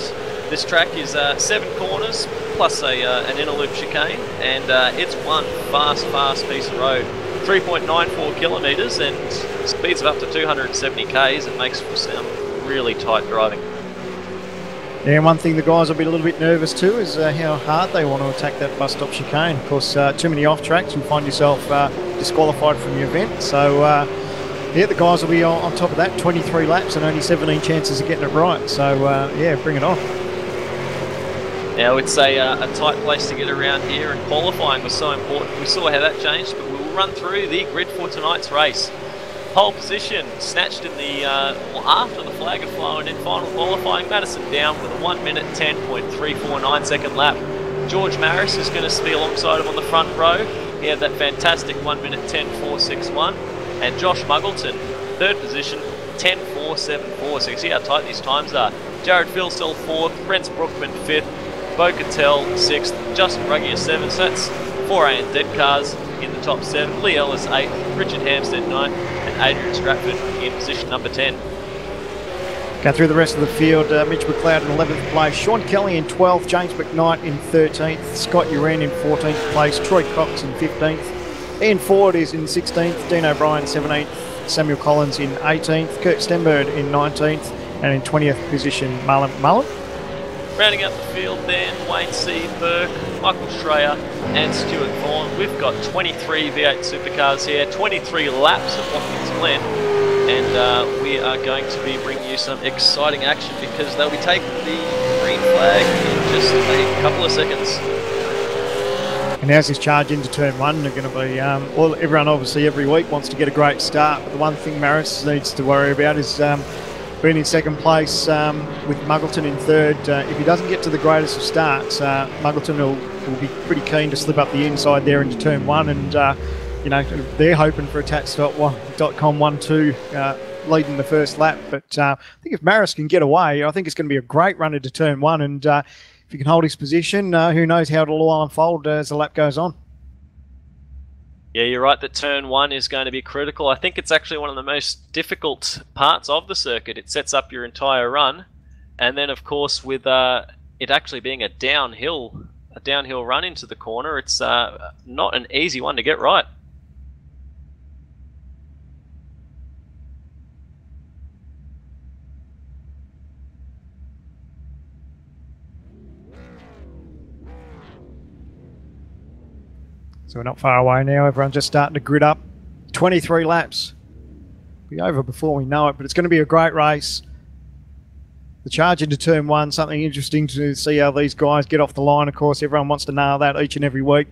this track is 7 corners plus an inner loop chicane, and it's one fast piece of road. 3.94 kilometres and speeds of up to 270 k's. It makes for some really tight driving. Yeah, and one thing the guys will be a little bit nervous too is how hard they want to attack that bus stop chicane. Of course, too many off tracks, you'll find yourself disqualified from the event. So, yeah, the guys will be on top of that. 23 laps and only 17 chances of getting it right. So, yeah, bring it on. Now, it's a tight place to get around here, and qualifying was so important. We saw how that changed, but we'll run through the grid for tonight's race. Pole position snatched in the after the flag had flown in final qualifying. Madison Down with a 1 minute 10.349 second lap. George Maris is going to be alongside him on the front row. He had that fantastic 1 minute 10.461. And Josh Muggleton, third position, 10.474. So you can see how tight these times are. Jared Philsell, fourth. Brent Brookman, fifth. Bo Cattell, sixth. Justin Ruggier, seventh. So that's 4A and cars in the top 7. Lee Ellis, 8th. Richard Hampstead, 9th. And Adrian Stratford in position number 10. Go through the rest of the field. Mitch McLeod in 11th place. Sean Kelly in 12th. James McKnight in 13th. Scott Uren in 14th place. Troy Cox in 15th. Ian Ford is in 16th. Dean O'Brien 17th. Samuel Collins in 18th. Kurt Stenberg in 19th. And in 20th position, Marlon. Rounding out the field then, Wayne C. Burke, Michael Schreier and Stuart Vaughan. We've got 23 V8 Supercars here, 23 laps at Watkins Glen, and we are going to be bringing you some exciting action because they'll be taking the green flag in just a couple of seconds. And as this charge into turn 1, they're going to be, well, everyone obviously every week wants to get a great start, but the one thing Maris needs to worry about is being in second place with Muggleton in third. If he doesn't get to the greatest of starts, Muggleton will be pretty keen to slip up the inside there into turn 1, and you know, they're hoping for a Tats.com 1-2 leading the first lap. But I think if Maris can get away, I think it's going to be a great run into turn 1, and if he can hold his position, who knows how it'll all unfold as the lap goes on. Yeah, you're right that turn 1 is going to be critical. I think it's actually one of the most difficult parts of the circuit. It sets up your entire run, and then of course with it actually being a downhill run into the corner, it's not an easy one to get right. So we're not far away now. Everyone's just starting to grid up. 23 laps. Be over before we know it, but it's going to be a great race. The charge into turn 1, something interesting to see how these guys get off the line. Of course, everyone wants to nail that each and every week.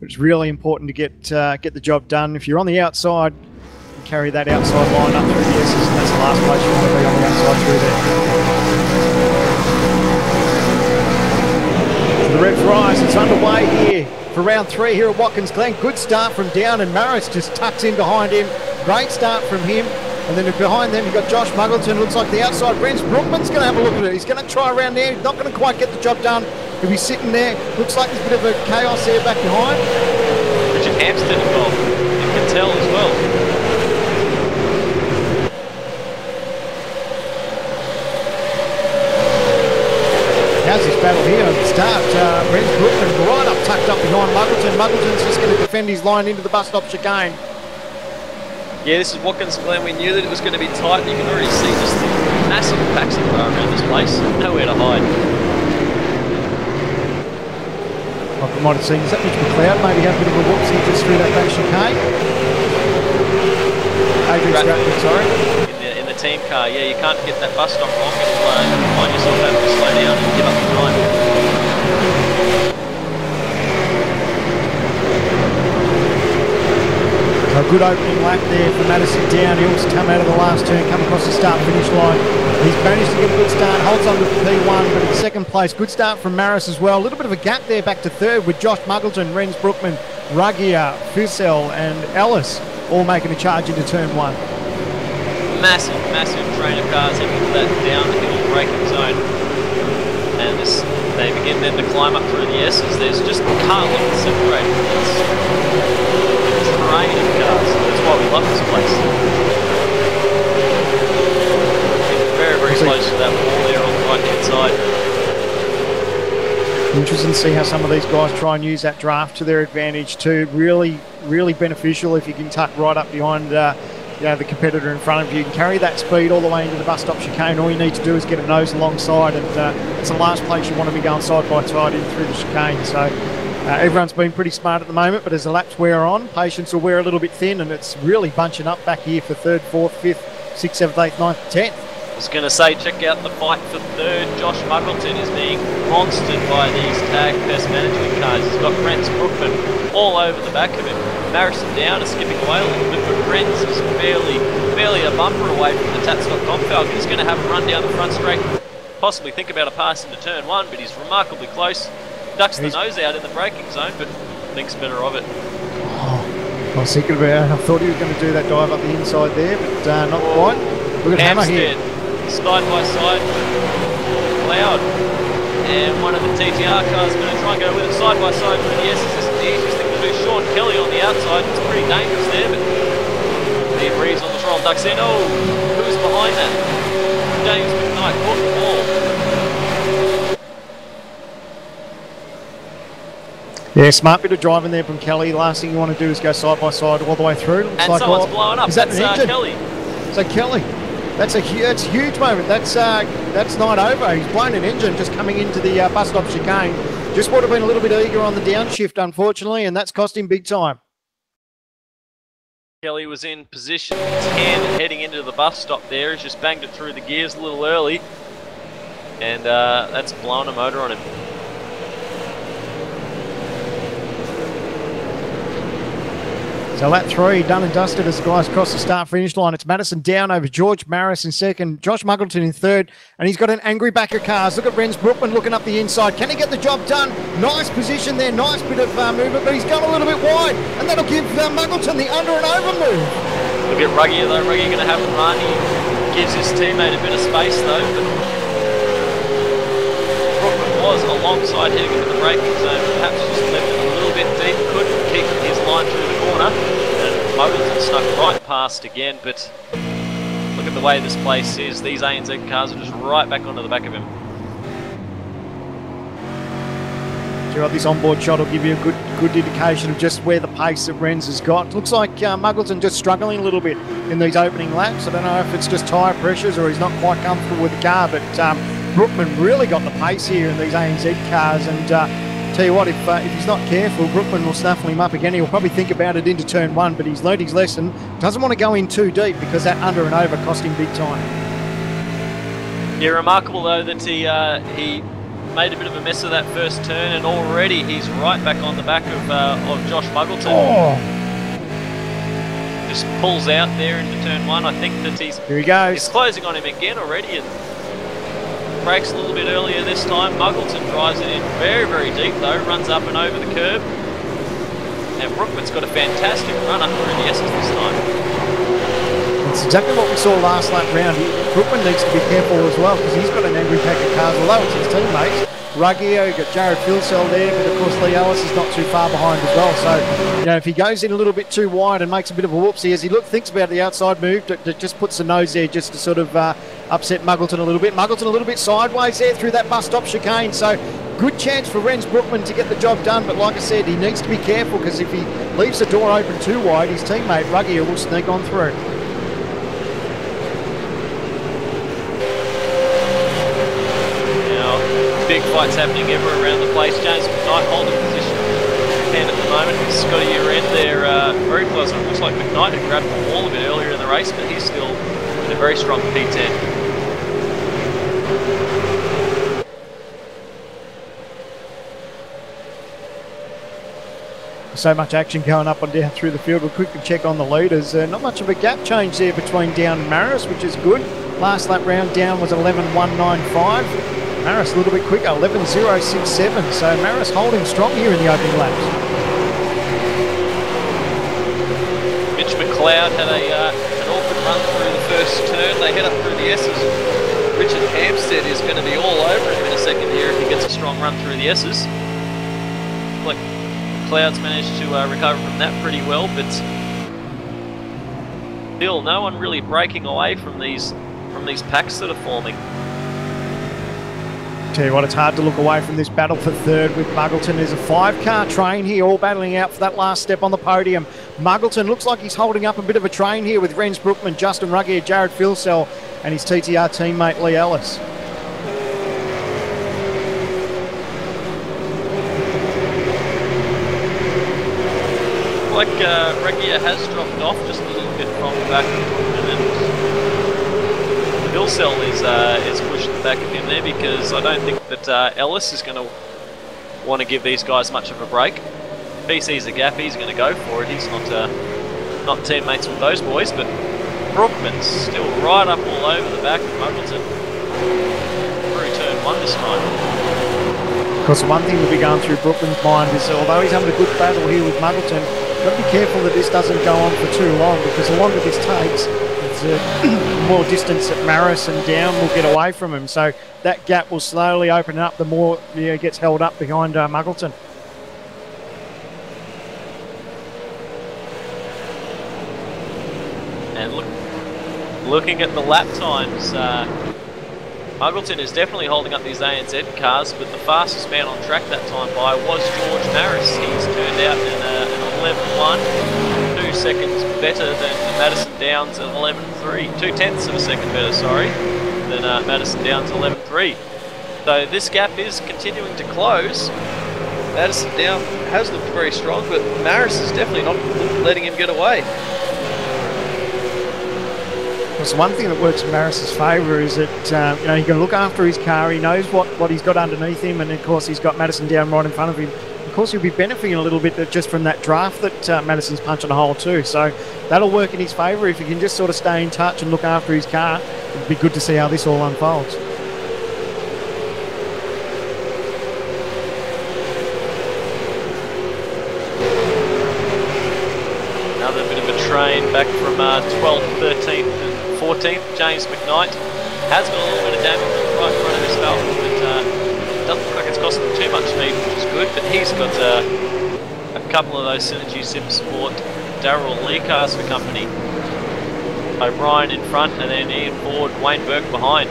But it's really important to get the job done. If you're on the outside, you carry that outside line up through the S's, and that's the last place you want to be on the outside through there. So the revs rise. It's underway here for round 3 here at Watkins Glen. Good start from Down, and Maris just tucks in behind him. Great start from him. And then behind them, you've got Josh Muggleton. Looks like the outside Brent Brookman's going to have a look at it. He's going to try around there. He's not going to quite get the job done. He'll be sitting there. Looks like there's a bit of a chaos there back behind. Richard Hampstead involved. You can tell as well. How's this battle here at the start? Brent Brookman right up, tucked up behind Muggleton. Muggleton's just going to defend his line into the bus stop chicane. Yeah, this is Watkins Glen. We knew that it was going to be tight. You can already see just the massive packs that are around this place. Nowhere to hide. Like we might have seen, is that Mitch McLeod maybe have a bit of a whoopsie just through that back chicane? Adrian Stratford, sorry. In the team car, yeah, you can't get that bus stop wrong. You'll find yourself having to slow down and give up the time. A good opening lap there for Madison Down. He'll come out of the last turn, come across the start-finish line. He's managed to get a good start, holds on to P1, but in second place. Good start from Maris as well. A little bit of a gap there back to third with Josh Muggleton, Renz Brookman, Ruggier, Fissell and Ellis all making a charge into turn 1. Massive train of cars heading into that downhill braking zone. And they begin then to climb up through the S's. There's just carloads separated. It's a rain of cars. That's why we love this place. Very, very close to that wall there on the right-hand side. Interesting to see how some of these guys try and use that draft to their advantage too. Really, really beneficial if you can tuck right up behind the competitor in front of you. You can carry that speed all the way into the bus stop chicane. All you need to do is get a nose alongside, and it's the last place you want to be going side by side in through the chicane. So everyone's been pretty smart at the moment, but as the laps wear on, patience will wear a little bit thin, and it's really bunching up back here for 3rd, 4th, 5th, 6th, 7th, 8th, 9th, 10th. I was going to say, check out the fight for 3rd. Josh Muggleton is being monstered by these tag pest management cars. He's got Brent Brookman all over the back of him. Marison Down is skipping away a little bit, but Brent is barely a bumper away from the Tats.com Falcon. He's going to have a run down the front straight, possibly think about a pass into turn 1, but he's remarkably close. Ducks the nose out in the braking zone, but thinks better of it. I was thinking about, I thought he was going to do that dive up the inside there, but not quite. Look at Hammer here. Side by side with Cloud. And one of the TTR cars going to try and go with it side by side with the S's. This is the easiest thing to do. Sean Kelly on the outside. It's pretty dangerous there, but Steve Reeves on the trial ducks in. Oh, who's behind that? James McKnight caught the ball. Yeah, smart bit of driving there from Kelly. Last thing you want to do is go side by side all the way through. Looks And like, someone's blowing up. Is that That's Kelly. So Kelly, that's a huge moment. That's night over. He's blown an engine just coming into the bus stop chicane. Just would have been a little bit eager on the downshift, unfortunately, and that's cost him big time. Kelly was in position 10 heading into the bus stop there. He's just banged it through the gears a little early. And that's blown a motor on him. So lap 3 done and dusted as the guys cross the start-finish line. It's Madison down over George Maris in second, Josh Muggleton in third, and he's got an angry back of cars. Look at Renz Brookman looking up the inside. Can he get the job done? Nice position there, nice bit of movement, but he's gone a little bit wide, and that'll give Muggleton the under and over move. Look at Ruggy though. Ruggy going to have a run. He gives his teammate a bit of space though, but Brookman was alongside heading into the braking zone, perhaps just left it a little bit deep, couldn't keep his line through the corner, and Muggleton snuck right past again, but look at the way this place is. These ANZ cars are just right back onto the back of him. This onboard shot will give you a good indication of just where the pace that Renz has got. Looks like Muggleton just struggling a little bit in these opening laps. I don't know if it's just tyre pressures or he's not quite comfortable with the car, but Brookman really got the pace here in these ANZ cars, and tell you what, if he's not careful, Brookman will snaffle him up again. He'll probably think about it into turn 1, but he's learned his lesson. Doesn't want to go in too deep because that under and over cost him big time. Yeah, remarkable though that he made a bit of a mess of that first turn, and already he's right back on the back of Josh Muggleton. Oh. Just pulls out there into turn 1. I think that here he goes. He's closing on him again already, and brakes a little bit earlier this time. Muggleton drives it in very, very deep though, runs up and over the curb. And Brookman's got a fantastic run up through the S's this time. It's exactly what we saw last lap round. Brookman needs to be careful as well because he's got an angry pack of cars, although it's his teammates. Ruggio, you've got Jared Philsell there, but of course Lee Ellis is not too far behind as well. So, you know, if he goes in a little bit too wide and makes a bit of a whoopsie, as he thinks about the outside move, that just puts the nose there just to sort of upset Muggleton a little bit. Muggleton a little bit sideways there through that bus stop chicane. So, good chance for Renz Brookman to get the job done, but like I said, he needs to be careful because if he leaves the door open too wide, his teammate Ruggio will sneak on through. Big fights happening everywhere around the place. James McKnight holding position 10 at the moment. Scotty Uren there very close. It looks like McKnight had grabbed the wall a bit earlier in the race, but he's still in a very strong P10. So much action going up and down through the field. We'll quickly check on the leaders. Not much of a gap change there between Down and Maris, which is good. Last lap round, Down was 11.195. Maris a little bit quicker, 11.067. So Maris holding strong here in the opening laps. Mitch McLeod had an awkward run through the first turn. They head up through the S's. Richard Hampstead is going to be all over him in a second here if he gets a strong run through the S's. Like McLeod's managed to recover from that pretty well, but still no one really breaking away from these packs that are forming. Tell you what, it's hard to look away from this battle for third with Muggleton. There's a 5-car train here, all battling out for that last step on the podium. Muggleton looks like he's holding up a bit of a train here with Renz Brookman, Justin Ruggier, Jared Philsell, and his TTR teammate Lee Ellis. Like Ruggier has dropped off just a little bit from the back, and then Philsell is pushed the back of him there because I don't think that Ellis is going to want to give these guys much of a break. If he sees a gap, he's going to go for it. He's not teammates with those boys, but Brookman's still right up all over the back of Muggleton. Through turn 1 this time. Of course, the one thing that will be going through Brookman's mind is, although he's having a good battle here with Muggleton, got to be careful that this doesn't go on for too long, because the longer this takes, the more distance that Maris and Down will get away from him. So that gap will slowly open up the more he gets held up behind Muggleton. And looking at the lap times, Muggleton is definitely holding up these ANZ cars, but the fastest man on track that time by was George Maris. He's turned out in an 11.1, 2 seconds better than Madison Downs at 11.3, 2/10 of a second better, sorry, than Madison Downs 11.3. So this gap is continuing to close. Madison Downs has looked very strong, but Maris is definitely not letting him get away. So one thing that works in Maris's favour is that you know, he can look after his car. He knows what he's got underneath him, and of course he's got Madison Down right in front of him. Of course, he'll be benefiting a little bit just from that draft that Madison's punching a hole too. So that'll work in his favour if he can just sort of stay in touch and look after his car. It'd be good to see how this all unfolds. Another bit of a train back from 12th, 13th and 14th. James McKnight has got a little bit of damage in the right front of his Falcon, but it doesn't look like it's costing him too much speed, which is good. But he's got a couple of those Synergy Sim Sport Darrell Lee cars for company. O'Brien in front, and then Ian Ford, Wayne Burke behind.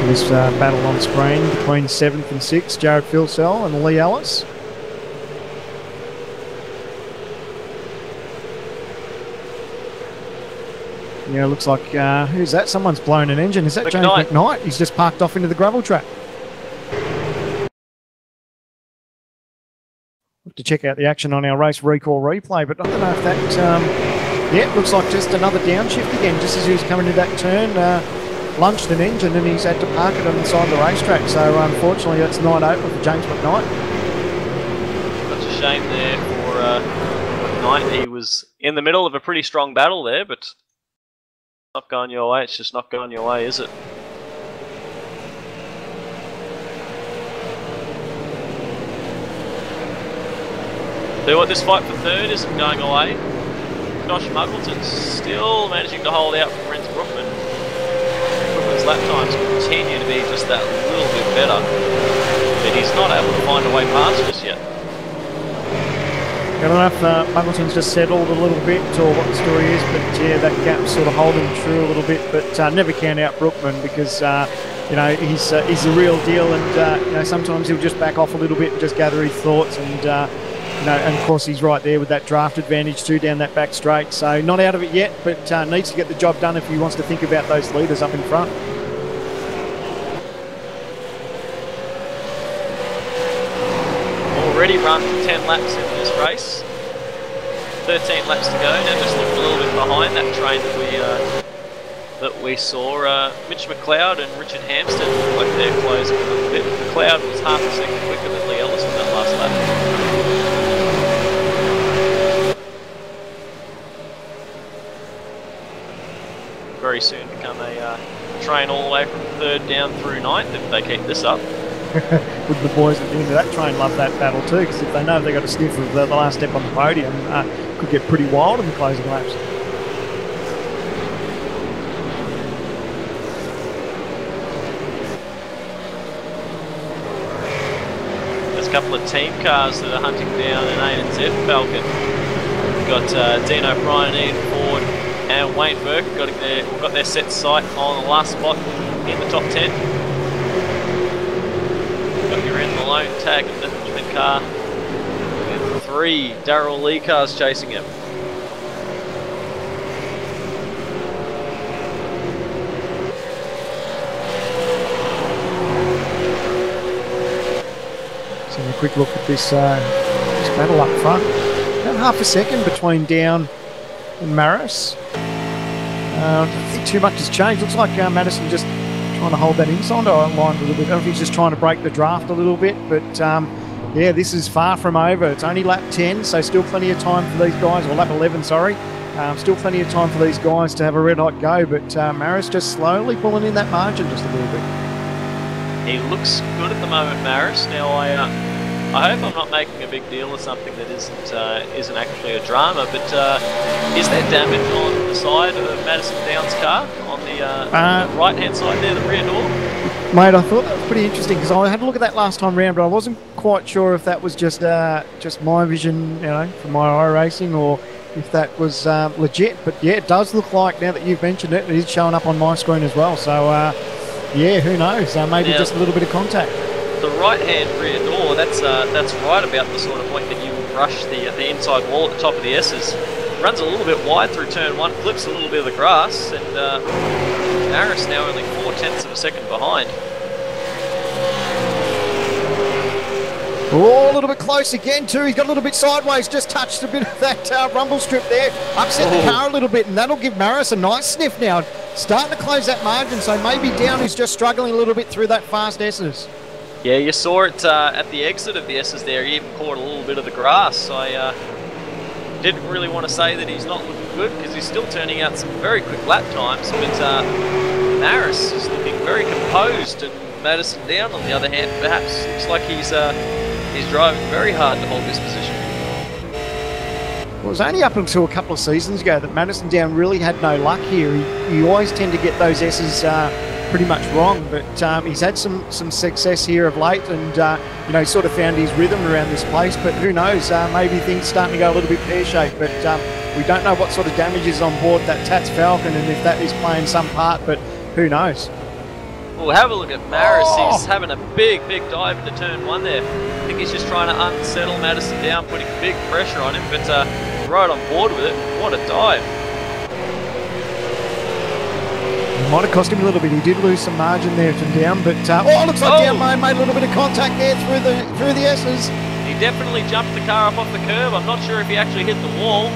This battle on screen between 7th and 6th, Jared Philsell and Lee Ellis. Yeah, looks like, who's that? Someone's blown an engine. Is that James McKnight? He's just parked off into the gravel trap. Have to check out the action on our race recall replay, but I don't know if that, yeah, looks like just another downshift again, just as he was coming to that turn. Lunched an engine and he's had to park it on the side of the racetrack, so unfortunately that's 9-8 for James McKnight. That's a shame there for McKnight. He was in the middle of a pretty strong battle there, but it's not going your way. It's just not going your way, is it? So what, this fight for third isn't going away. Josh Muggleton's still managing to hold out from Renz Brookman. His lap times continue to be just that little bit better, but he's not able to find a way past us yet. I don't know if Muggleton's just settled a little bit or what the story is, but yeah, that gap's sort of holding true a little bit, but never count out Brookman because you know, he's the real deal, and you know, sometimes he'll just back off a little bit and just gather his thoughts, and you know, and of course he's right there with that draft advantage too down that back straight. So not out of it yet, but needs to get the job done if he wants to think about those leaders up in front. Already run 10 laps in this race. 13 laps to go. Now just looking a little bit behind that train that we saw. Mitch McLeod and Richard Hampstead look like they're closing a little bit. McLeod was half a second quicker than Lee Ellis in that last lap. Very soon become a train all the way from 3rd down through 9th if they keep this up. Would the boys at the end of that train love that battle too, because if they know they got a sniff of the last step on the podium, could get pretty wild in the closing laps. There's a couple of team cars that are hunting down an ANZ Falcon. We've got Dean O'Brien, Ian Ford and Wayne Burke got their set sight on the last spot in the top 10. Got your in Malone tag in the Benjamin car. And 3 Darrell Lee cars chasing him. So a quick look at this battle up front. About half a second between Down and Maris. I don't think too much has changed. Looks like Madison just trying to hold that inside line a little bit. I don't know if he's just trying to break the draft a little bit, but yeah, this is far from over. It's only lap 10, so still plenty of time for these guys, or lap 11, sorry. Still plenty of time for these guys to have a red hot go, but Maris just slowly pulling in that margin just a little bit. He looks good at the moment, Maris. Now, I hope I'm not making a big deal of something that isn't actually a drama, but is there damage on the side of Madison Downs' car, on the right-hand side there, the rear door? Mate, I thought that was pretty interesting because I had a look at that last time round, but I wasn't quite sure if that was just my vision, from my iRacing, or if that was legit. But yeah, it does look like, now that you've mentioned it, it is showing up on my screen as well. So yeah, who knows? Maybe now, just a little bit of contact. The right-hand rear door, that's right about the sort of point that you brush the inside wall at the top of the S's. Runs a little bit wide through turn 1, clips a little bit of the grass, and Maris now only 0.4 of a second behind. Oh, a little bit close again too. He's got a little bit sideways, just touched a bit of that rumble strip there. Upset the car a little bit, and that'll give Maris a nice sniff now. Starting to close that margin, so maybe Down is just struggling a little bit through that fast S's. Yeah, you saw it at the exit of the S's there. He even caught a little bit of the grass. I didn't really want to say that he's not looking good because he's still turning out some very quick lap times, but Maris is looking very composed, and Madison Down, on the other hand, perhaps looks like he's driving very hard to hold this position. Well, it was only up until a couple of seasons ago that Madison Down really had no luck here. You always tend to get those S's pretty much wrong, but he's had some success here of late, and he sort of found his rhythm around this place. But who knows? Maybe things starting to go a little bit pear-shaped. But we don't know what sort of damage is on board that Tats Falcon, and if that is playing some part. But who knows? Well, have a look at Maris. Oh. He's having a big dive into turn 1 there. I think he's just trying to unsettle Madison Down, putting big pressure on him, but right on board with it. What a dive. It might have cost him a little bit. He did lose some margin there from Down, but looks like Down made a little bit of contact there through the S's. He definitely jumped the car up off the curb. I'm not sure if he actually hit the wall.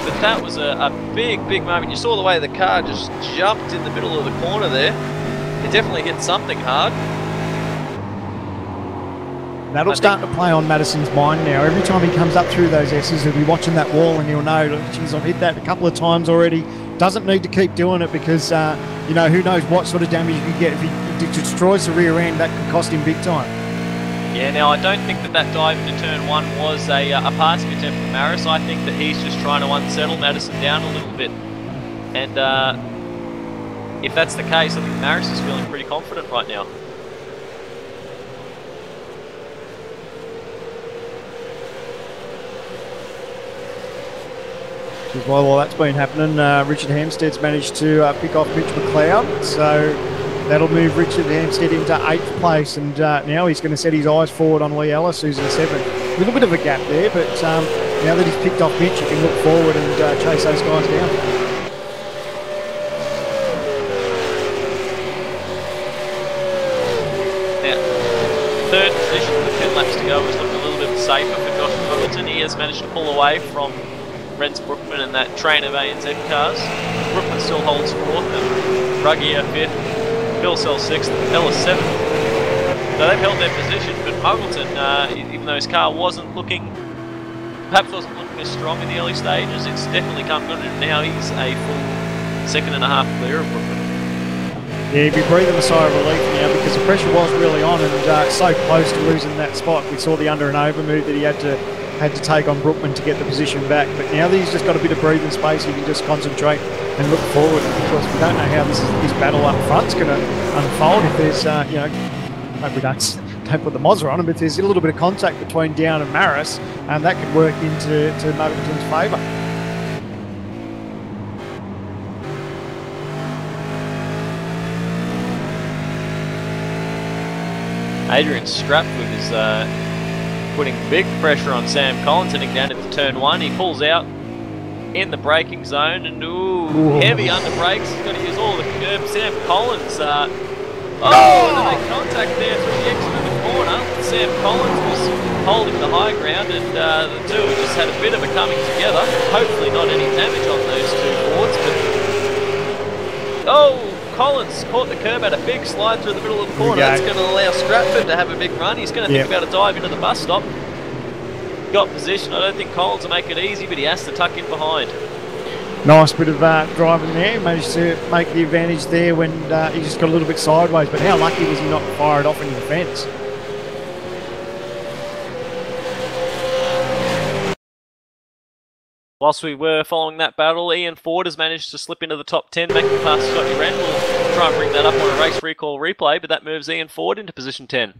But that was a big moment. You saw the way the car just jumped in the middle of the corner there. It definitely hit something hard. That'll start to play on Madison's mind now. Every time he comes up through those S's, he'll be watching that wall and he'll know, geez, I've hit that a couple of times already. Doesn't need to keep doing it because, who knows what sort of damage you can get. If he destroys the rear end, that could cost him big time. Yeah, now I don't think that dive into turn 1 was a passing attempt from Maris. I think that he's just trying to unsettle Madison Down a little bit. And if that's the case, I think Maris is feeling pretty confident right now. While that's been happening, Richard Hampstead's managed to pick off Mitch McLeod, so that'll move Richard Hampstead into 8th place, and now he's going to set his eyes forward on Lee Ellis, who's in 7th. A little bit of a gap there, but now that he's picked off Mitch, he can look forward and chase those guys down. Now, 3rd position with 10 laps to go is looking a little bit safer for Josh Hamilton. He has managed to pull away from Renz Brookman and that train of ANZ cars. Brookman still holds 4th, and Ruggier 5th, Philsell 6th, Ellis 7th. So they've held their position, but Hamilton, even though his car perhaps wasn't looking as strong in the early stages, it's definitely come good, and now he's a full 2.5 clear of Brookman. Yeah, he'd be breathing a sigh of relief now because the pressure was really on and so close to losing that spot. We saw the under and over move that he had to take on Brookman to get the position back, but now that he's just got a bit of breathing space, he can just concentrate and look forward, because we don't know how this battle up front's going to unfold. If there's hope we don't put the Mozza on him, but if there's a little bit of contact between Down and Maris, that could work into Moventon's favour. Adrian Stratford is putting big pressure on Sam Collins, heading down into turn 1. He pulls out in the braking zone, and heavy under brakes. He's got to use all the curb. Sam Collins, and then they contact there through the exit of the corner. Sam Collins was holding the high ground, and the two have just had a bit of a coming together. Hopefully not any damage on those two boards, but Collins caught the curb, had a big slide through the middle of the corner. That's going to allow Stratford to have a big run. He's going to think about a dive into the bus stop. Got position. I don't think Collins will make it easy, but he has to tuck in behind. Nice bit of driving there. Managed to make the advantage there when he just got a little bit sideways. But how lucky was he not to fire it off into the fence? Whilst we were following that battle, Ian Ford has managed to slip into the top 10, making past Scotty Wren. We'll try and bring that up on a race recall replay, but that moves Ian Ford into position 10.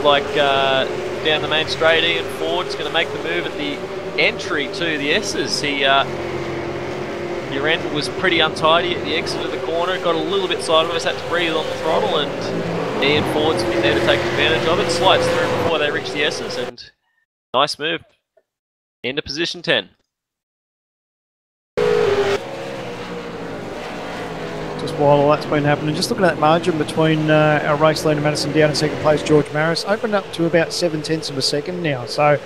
Like down the main straight, Ian Ford's going to make the move at the entry to the S's. Your end was pretty untidy at the exit of the corner, got a little bit sideways, had to breathe on the throttle, and Ian Ford's been there to take advantage of it. Slides through before they reach the S's, and nice move into position 10. Just while all that's been happening, just looking at that margin between our race leader Madison down in second place, George Maris, opened up to about 7/10 of a second now. So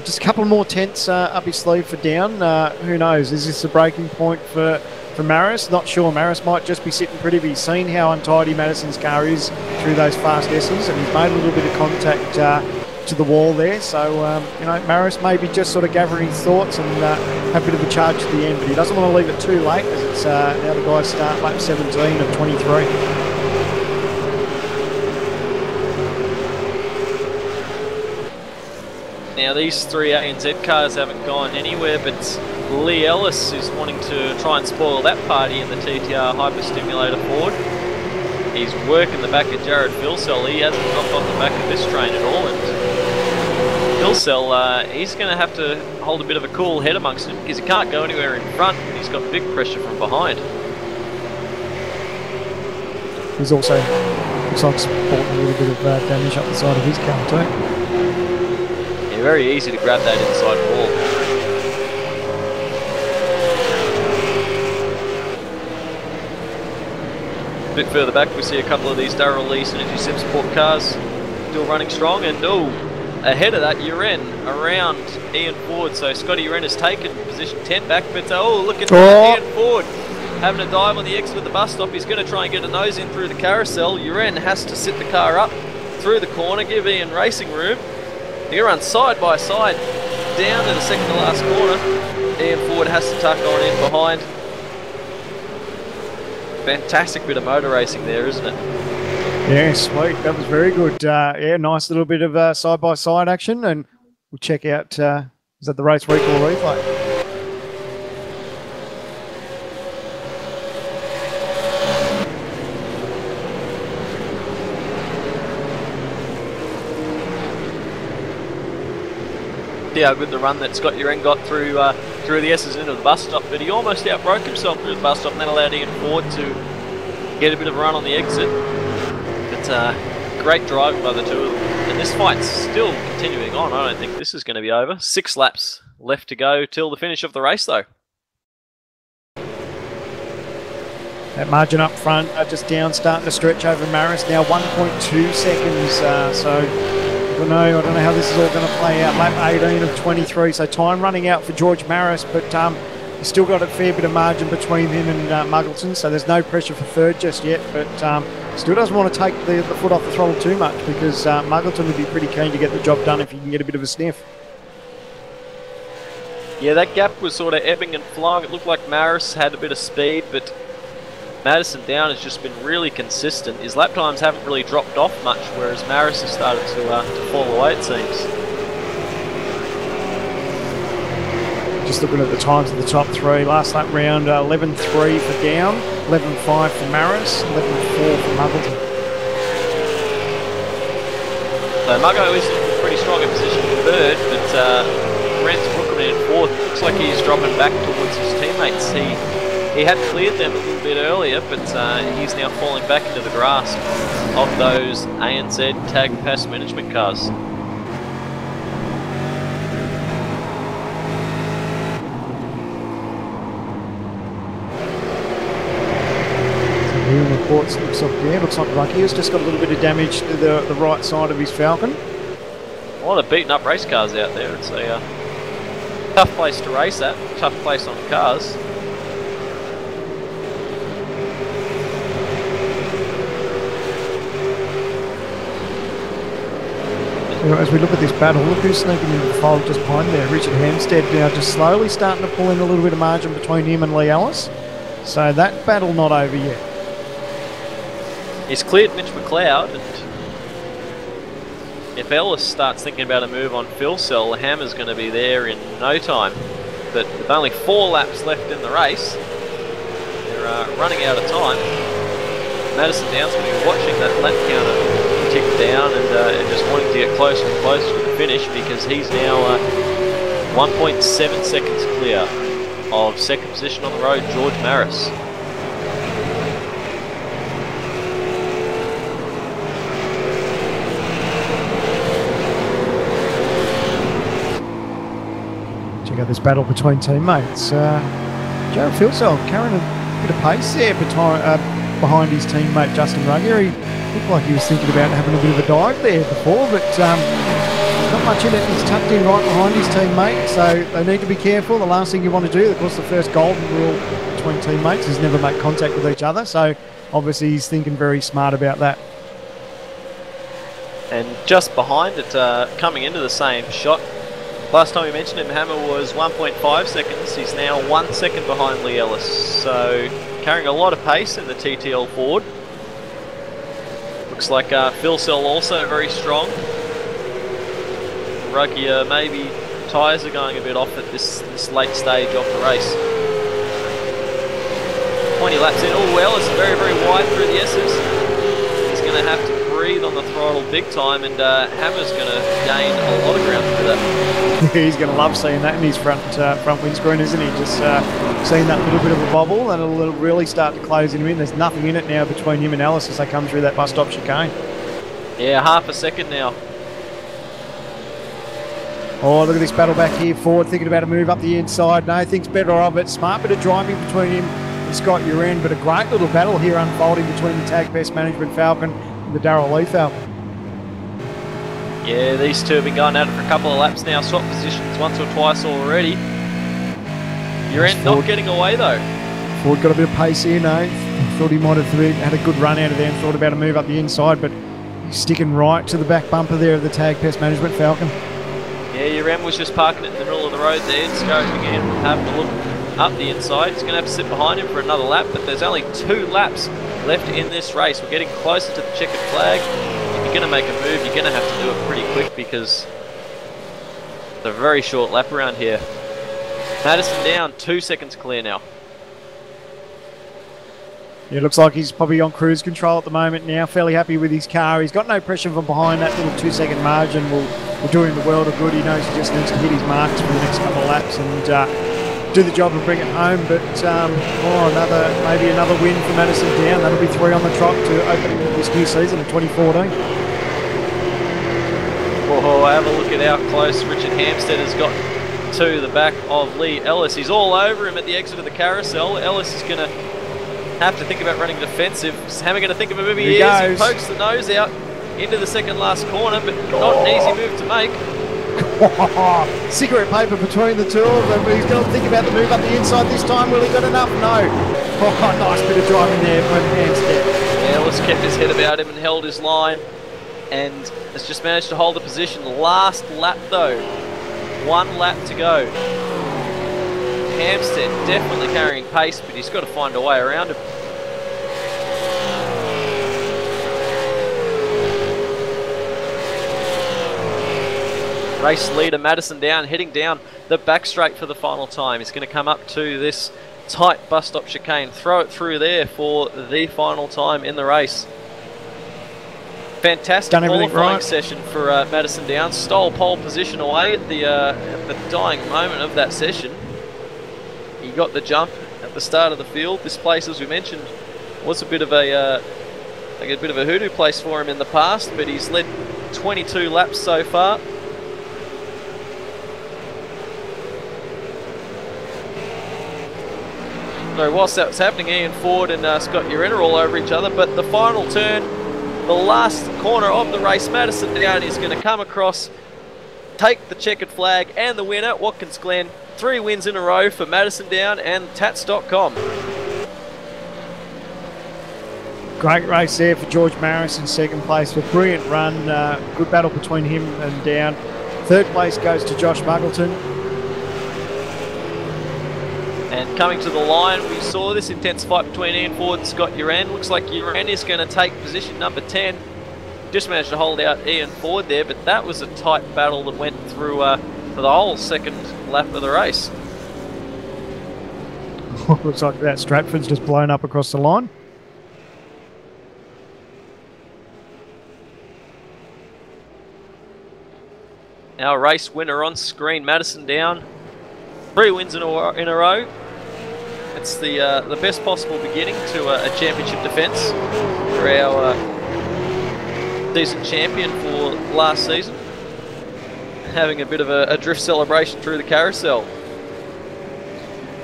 just a couple more tenths up his sleeve for down. Who knows? Is this a breaking point for Maris? Not sure. Maris might just be sitting pretty, but he's seen how untidy Madison's car is through those fast S's, and he's made a little bit of contact to the wall there. So, Maris may be just sort of gathering his thoughts and have a bit of a charge at the end, but he doesn't want to leave it too late as it's now the guys start lap 17 of 23. Now these three ANZ cars haven't gone anywhere, but Lee Ellis is wanting to try and spoil that party in the TTR Hyperstimulator Ford. He's working the back of Jared Philsell. He hasn't knocked off the back of this train at all, and Philsell, he's going to have to hold a bit of a cool head amongst them because he can't go anywhere in front, and he's got big pressure from behind. He's also looks like supporting a little bit of damage up the side of his car too. Very easy to grab that inside wall. A bit further back we see a couple of these Darrell Lee Synergy Sim Sport cars still running strong, and ahead of that Uren around Ian Ford. So Scotty Uren has taken position 10 back, but look at that, Ian Ford having a dive on the exit of the bus stop. He's going to try and get a nose in through the carousel. Uren has to sit the car up through the corner, give Ian racing room. He runs side by side down to the second to last corner. Ian Ford has to tuck on in behind. Fantastic bit of motor racing there, isn't it? Yeah, sweet. That was very good. Nice little bit of side by side action, and we'll check out. Is that the race recall replay? See how good the run that Scott Uren got through the S's into the bus stop, but he almost outbroke himself through the bus stop, and that allowed Ian Ford to get a bit of a run on the exit. But great driving by the two of them, and this fight's still continuing on. I don't think this is going to be over. 6 laps left to go till the finish of the race, though. That margin up front, just down, starting to stretch over Maris now, 1.2 seconds. I don't know how this is all going to play out. Lap 18 of 23, so time running out for George Maris, but he's still got a fair bit of margin between him and Muggleton, so there's no pressure for third just yet, but still doesn't want to take the foot off the throttle too much because Muggleton would be pretty keen to get the job done if he can get a bit of a sniff. Yeah, that gap was sort of ebbing and flowing. It looked like Maris had a bit of speed, but Madison Down has just been really consistent. His lap times haven't really dropped off much, whereas Maris has started to fall away, it seems. Just looking at the times of the top three. Last lap round, 11.3 for Down, 11.5 for Maris, 11.4 for Muggleton. So Muggo is in pretty strong in position for third, but Brent's Brooklyn in fourth. Looks like he's dropping back towards his teammates. He had cleared them a little bit earlier, but he's now falling back into the grasp of those ANZ tag pass management cars. So here in reports, looks like Bucky has just got a little bit of damage to the right side of his Falcon. lot of beaten up race cars out there. It's a tough place to race at, tough place on cars. As we look at this battle, look who's sneaking into the fold just behind there. Richard Hampstead now just slowly starting to pull in a little bit of margin between him and Lee Ellis. So that battle not over yet. He's cleared Mitch McLeod, and if Ellis starts thinking about a move on Phil Cell, the hammer's going to be there in no time. But with only 4 laps left in the race, they're running out of time. Madison Down's going to be watching that lap counter tick down and just wanting to get closer and closer to the finish, because he's now 1.7 seconds clear of second position on the road, George Maris. Check out this battle between teammates. Jared Philsell carrying a bit of pace there behind his teammate Justin Ruggier. He looked like he was thinking about having a bit of a dive there before, but not much in it. He's tucked in right behind his teammate, so they need to be careful. The last thing you want to do, of course, the first golden rule between teammates is never make contact with each other, so obviously he's thinking very smart about that. And just behind it, coming into the same shot, last time we mentioned him, Hammer was 1.5 seconds. He's now 1 second behind Lee Ellis, so carrying a lot of pace in the TTL Ford. Looks like Phil Cell also very strong. Ruggier, maybe tyres are going a bit off at this late stage of the race. 20 laps in. Oh, well, it's very, very wide through the S's. He's going to have to breathe on the throttle big time, and Hammer's going to gain a lot of ground through that. He's going to love seeing that in his front windscreen, isn't he? Just seeing that little bit of a bobble, and it'll really start to close him in. There's nothing in it now between him and Ellis as they come through that bus stop chicane. Yeah, half a second now. Oh, look at this battle back here. Ford thinking about a move up the inside. No, thinks better of it. Smart bit of driving between him and Scott Uren, but a great little battle here unfolding between the Tag Best Management Falcon and the Darrell Lee Falcon. Yeah, these two have been going at it for a couple of laps now. Swap positions once or twice already. Uren not getting away though. Ford got a bit of pace here, no. Thought he might have had a good run out of there and thought about a move up the inside, but he's sticking right to the back bumper there of the Tag Pest Management Falcon. Yeah, Uren was just parking it in the middle of the road there, scoping in, having a look up the inside. He's going to have to sit behind him for another lap, but there's only 2 laps left in this race. We're getting closer to the checkered flag. If you're going to make a move, you're going to have to do it pretty quick, because it's a very short lap around here. Madison down, 2 seconds clear now. Yeah, it looks like he's probably on cruise control at the moment now, fairly happy with his car. He's got no pressure from behind. That little 2-second margin will do him the world of good. He knows he just needs to hit his marks for the next couple of laps and do the job and bring it home. But maybe another win for Madison Down. That'll be 3 on the trot to open this new season in 2014. Oh, have a look at how close Richard Hampstead has got to the back of Lee Ellis. He's all over him at the exit of the carousel. Ellis is going to have to think about running defensive. Is Hammer going to think of a move? He pokes the nose out into the second last corner, but not an easy move to make. Cigarette paper between the two of them. He's going to think about the move up the inside this time. Will he got enough? No. Oh, nice bit of driving there from Hampstead. Yeah, Ellis kept his head about him and held his line, and has just managed to hold the position. Last lap though, 1 lap to go. Hampstead definitely carrying pace, but he's got to find a way around him. Race leader Madison Down, heading down the back straight for the final time. He's going to come up to this tight bus stop chicane, throw it through there for the final time in the race. Fantastic qualifying session for Madison Down. Stole pole position away at the dying moment of that session. He got the jump at the start of the field. This place, as we mentioned, was a bit of a hoodoo place for him in the past, but he's led 22 laps so far. So whilst that was happening, Ian Ford and Scott Uren are all over each other, but the final turn, the last corner of the race, Madison Down is going to come across take the checkered flag and the winner, Watkins Glen. 3 wins in a row for Madison Down and Tats.com. Great race there for George Maris in second place. A brilliant run. Good battle between him and Down. Third place goes to Josh Muggleton. And coming to the line, we saw this intense fight between Ian Ford and Scott Uran. Looks like Uran is going to take position number 10. Just managed to hold out Ian Ford there, but that was a tight battle that went through for the whole second lap of the race. Looks like that Stratford's just blown up across the line. Our race winner on screen, Madison Down. 3 wins in a row. It's the best possible beginning to a championship defence for our season champion for last season. Having a bit of a drift celebration through the carousel.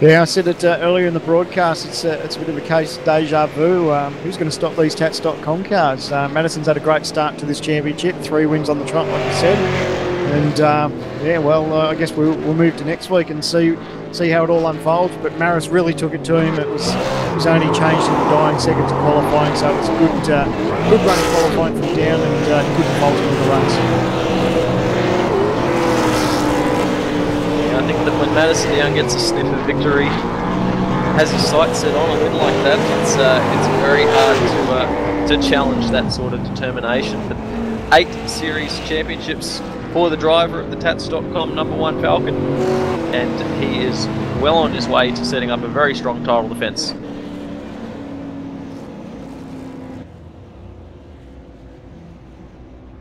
Yeah, I said it earlier in the broadcast. It's a bit of a case of deja vu. Who's going to stop these Tats.com cars? Madison's had a great start to this championship. 3 wins on the trot, like you said. And yeah, well, I guess we'll move to next week and see how it all unfolds. But Maris really took it to him. It was only changed in the dying seconds of qualifying, so it's a good run of qualifying from Down and good involvement in the race. Yeah, I think that when Madison Down gets a sniff of victory, has his sights set on a win like that, it's very hard to challenge that sort of determination. But 8 series championships for the driver of the Tats.com #1 Falcon, and he is well on his way to setting up a very strong title defence.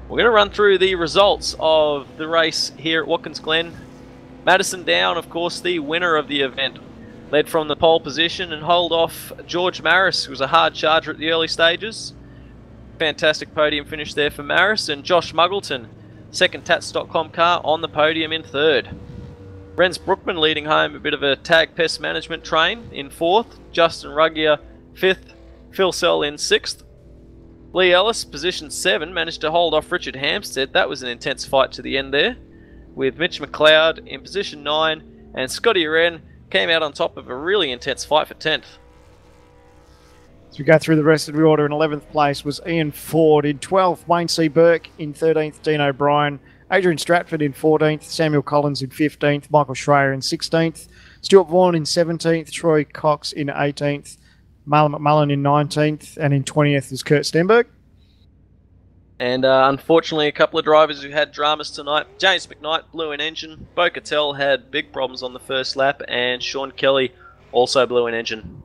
We're going to run through the results of the race here at Watkins Glen. Madison Down, of course, the winner of the event, led from the pole position and hold off George Maris, who was a hard charger at the early stages. Fantastic podium finish there for Maris, and Josh Muggleton, second Tats.com car, on the podium in third. Renz Brookman leading home a bit of a tag pest management train in fourth. Justin Ruggier fifth. Phil Sell in sixth. Lee Ellis, position 7, managed to hold off Richard Hampstead. That was an intense fight to the end there, with Mitch McLeod in position 9, and Scotty Uren came out on top of a really intense fight for 10th. As we go through the rest of the order, in 11th place was Ian Ford. In 12th, Wayne C. Burke. In 13th, Dean O'Brien. Adrian Stratford in 14th. Samuel Collins in 15th. Michael Schreier in 16th. Stuart Vaughan in 17th. Troy Cox in 18th. Marlon McMullen in 19th. And in 20th is Kurt Stenberg. And unfortunately, a couple of drivers who had dramas tonight. James McKnight blew an engine. Bo Cattell had big problems on the first lap. And Sean Kelly also blew an engine.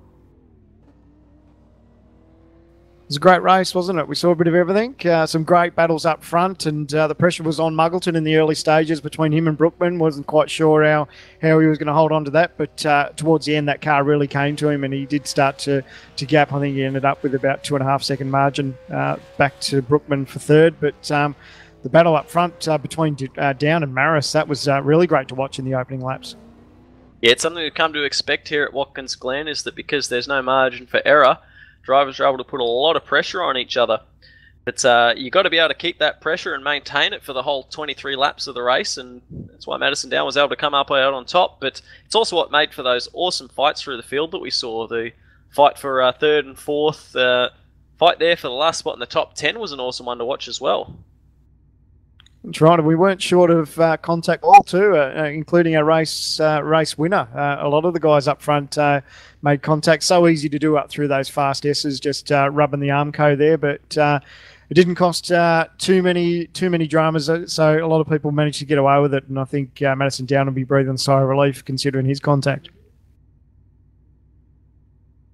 It was a great race, wasn't it? We saw a bit of everything. Some great battles up front, and the pressure was on Muggleton in the early stages between him and Brookman. Wasn't quite sure how he was going to hold on to that, but towards the end, that car really came to him, and he did start to gap. I think he ended up with about 2.5 second margin back to Brookman for third. But the battle up front between Down and Maris, that was really great to watch in the opening laps. Yeah, it's something we've come to expect here at Watkins Glen, is that because there's no margin for error, drivers are able to put a lot of pressure on each other. But you've got to be able to keep that pressure and maintain it for the whole 23 laps of the race, and that's why Madison Down was able to come up out on top. But it's also what made for those awesome fights through the field that we saw. The fight for third and fourth, fight there for the last spot in the top 10 was an awesome one to watch as well. That's right, and we weren't short of contact all too, including a race winner. A lot of the guys up front made contact. So easy to do up through those fast S's, just rubbing the Armco there, but it didn't cost too many dramas. So a lot of people managed to get away with it, and I think Madison Down will be breathing a sigh of relief considering his contact.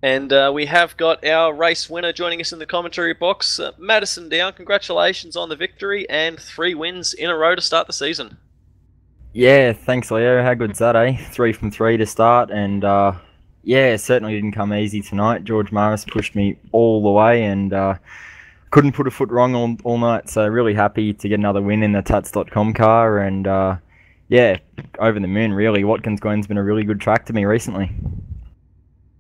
And we have got our race winner joining us in the commentary box. Madison Down, congratulations on the victory and 3 wins in a row to start the season. Yeah, thanks Leo. How good's that, eh? 3 from 3 to start, and yeah, certainly didn't come easy tonight. George Maris pushed me all the way and couldn't put a foot wrong all night, so really happy to get another win in the Tats.com car, and yeah, over the moon really. Watkins Glen's been a really good track to me recently.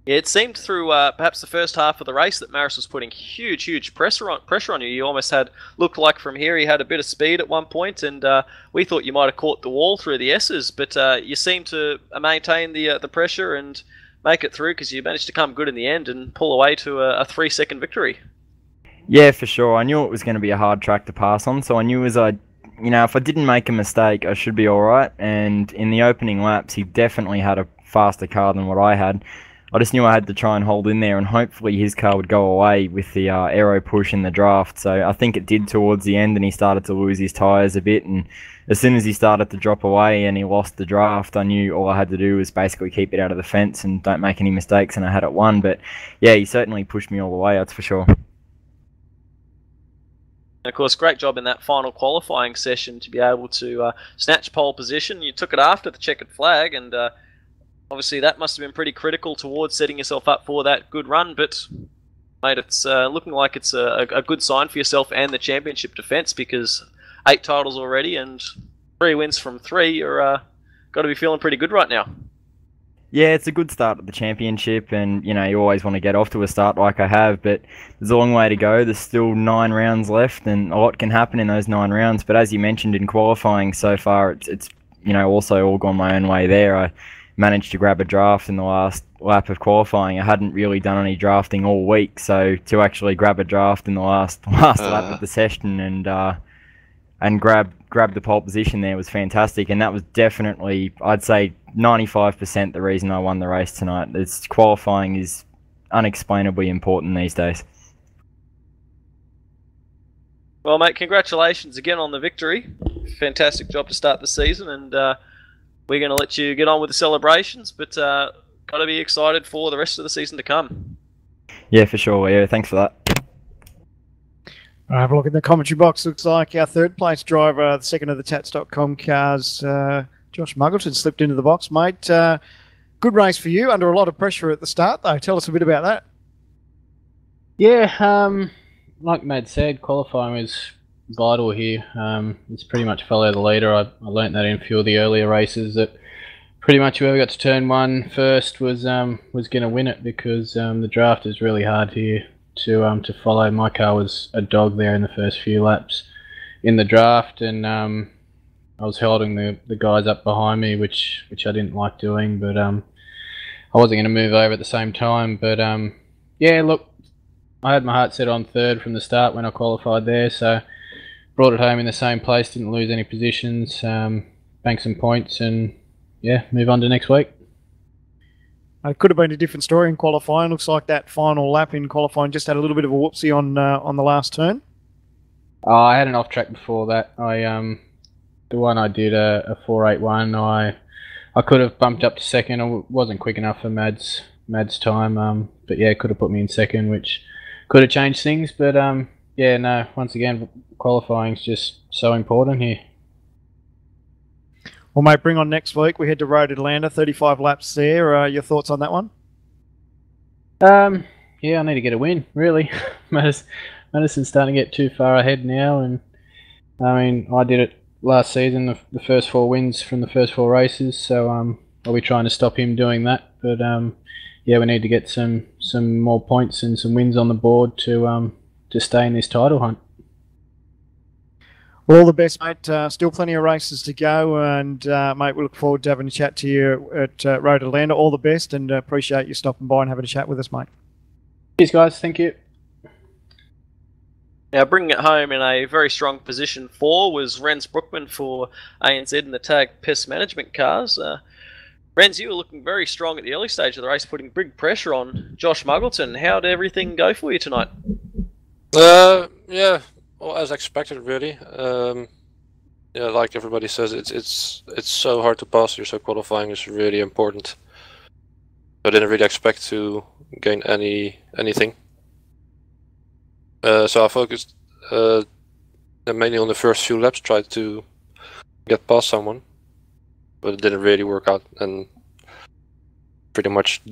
Yeah, it seemed through perhaps the first half of the race that Maris was putting huge pressure on you. You almost looked like from here he had a bit of speed at one point, and we thought you might have caught the wall through the S's, but you seemed to maintain the pressure and make it through because you managed to come good in the end and pull away to a 3-second victory. Yeah, for sure. I knew it was going to be a hard track to pass on, so I knew if I didn't make a mistake, I should be all right. And in the opening laps, he definitely had a faster car than what I had. I just knew I had to try and hold in there, and hopefully his car would go away with the aero push in the draft. So I think it did towards the end, and he started to lose his tyres a bit. And as soon as he started to drop away and he lost the draft, I knew all I had to do was basically keep it out of the fence and don't make any mistakes, and I had it won. But yeah, he certainly pushed me all the way, that's for sure. And of course, great job in that final qualifying session to be able to snatch pole position. You took it after the checkered flag, and obviously that must have been pretty critical towards setting yourself up for that good run. But mate, it's looking like it's a good sign for yourself and the championship defence, because 8 titles already and 3 wins from 3. You're got to be feeling pretty good right now. Yeah, it's a good start at the championship, and you always want to get off to a start like I have, but there's a long way to go. There's still 9 rounds left, and a lot can happen in those 9 rounds. But as you mentioned, in qualifying so far, it's also all gone my own way there. I managed to grab a draft in the last lap of qualifying. I hadn't really done any drafting all week, so to actually grab a draft in the last lap of the session and grab the pole position there was fantastic, and that was definitely, I'd say, 95% the reason I won the race tonight. Qualifying is unexplainably important these days. Well, mate, congratulations again on the victory. Fantastic job to start the season, and we're going to let you get on with the celebrations, but got to be excited for the rest of the season to come. Yeah, for sure. Yeah, thanks for that. Have a look in the commentary box. Looks like our 3rd place driver, the 2nd of the Tats.com cars, Josh Muggleton, slipped into the box, mate. Good race for you, under a lot of pressure at the start, though. Tell us a bit about that. Yeah, like Mad said, qualifying was vital here. It's pretty much follow the leader. I learnt that in a few of the earlier races, that pretty much whoever got to turn 1 first was going to win it, because the draft is really hard here to follow. My car was a dog there in the first few laps in the draft, and I was holding the guys up behind me, which I didn't like doing, but I wasn't going to move over at the same time. But yeah, look, I had my heart set on 3rd from the start when I qualified there, so brought it home in the same place, didn't lose any positions, banked some points, and yeah, move on to next week. It could have been a different story in qualifying. Looks like that final lap in qualifying just had a little bit of a whoopsie on the last turn. I had an off track before that. The one I did a 481. I could have bumped up to 2nd. I wasn't quick enough for Mad's time. But yeah, it could have put me in 2nd, which could have changed things. But yeah, no. Once again, qualifying is just so important here. Well, mate, bring on next week. We head to Road Atlanta, 35 laps there. Your thoughts on that one? Yeah, I need to get a win, really. Madison's starting to get too far ahead now, and I mean, I did it last season, the first 4 wins from the first 4 races, so I'll be trying to stop him doing that. But yeah, we need to get some more points and some wins on the board to stay in this title hunt. Well, all the best, mate. Still plenty of races to go, and mate, we look forward to having a chat to you at Road Atlanta. All the best, and appreciate you stopping by and having a chat with us, mate. Cheers, guys. Thank you. Now, bringing it home in a very strong position 4 was Rens Brookman for ANZ in the tag pest management cars. Rens, you were looking very strong at the early stage of the race, putting big pressure on Josh Muggleton. How did everything go for you tonight? Yeah. Well, as expected, really. Yeah, like everybody says, it's so hard to pass here, so qualifying is really important. I didn't really expect to gain anything. So I focused mainly on the first few laps, tried to get past someone, but it didn't really work out, and pretty much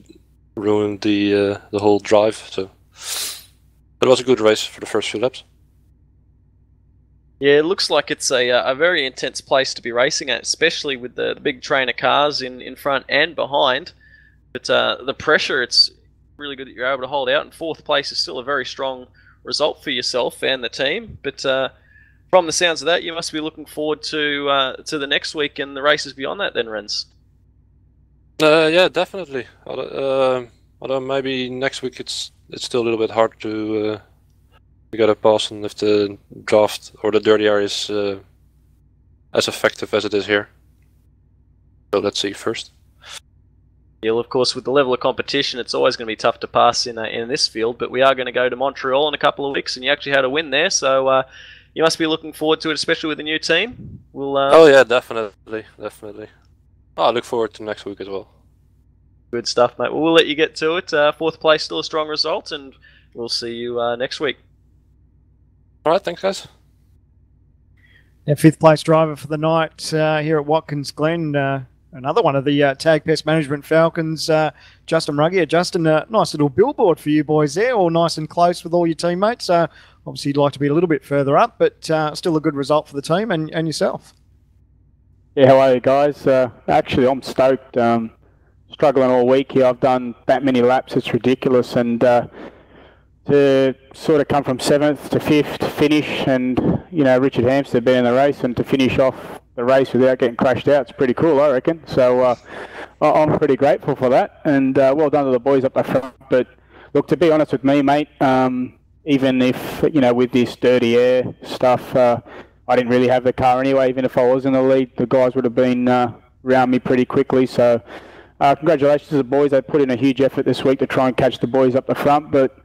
ruined the whole drive. So, but it was a good race for the first few laps. Yeah, it looks like it's a very intense place to be racing at, especially with the big trainer cars in front and behind. But the pressure, it's really good that you're able to hold out, and 4th place is still a very strong result for yourself and the team. But from the sounds of that, you must be looking forward to the next week and the races beyond that then, Renz. Yeah, definitely. Although maybe next week it's still a little bit hard to get a pass on if the draft or the dirty area is as effective as it is here. So let's see first. Yeah, well, of course, with the level of competition, it's always going to be tough to pass in this field. But we are going to go to Montreal in a couple of weeks, and you actually had a win there, so you must be looking forward to it, especially with the new team. We'll. Oh yeah, definitely. Oh, I look forward to next week as well. Good stuff, mate. Well, we'll let you get to it. 4th place, still a strong result, and we'll see you next week. All right, thanks, guys. Yeah, 5th place driver for the night here at Watkins, Glen. Another one of the Tag Pest Management Falcons, Justin Ruggier. Justin, nice little billboard for you boys there, all nice and close with all your teammates. Obviously, you'd like to be a little bit further up, but still a good result for the team and yourself. Yeah, how are you guys? Actually, I'm stoked. Struggling all week here. I've done that many laps, it's ridiculous. And to sort of come from 7th to 5th finish, and, you know, Richard Hampstead being in the race, and to finish off the race without getting crashed out, it's pretty cool, I reckon. So I'm pretty grateful for that, and well done to the boys up the front. But look, to be honest with me, mate, even if, you know, with this dirty air stuff, I didn't really have the car anyway. Even if I was in the lead, the guys would have been around me pretty quickly. So congratulations to the boys. They put in a huge effort this week to try and catch the boys up the front. But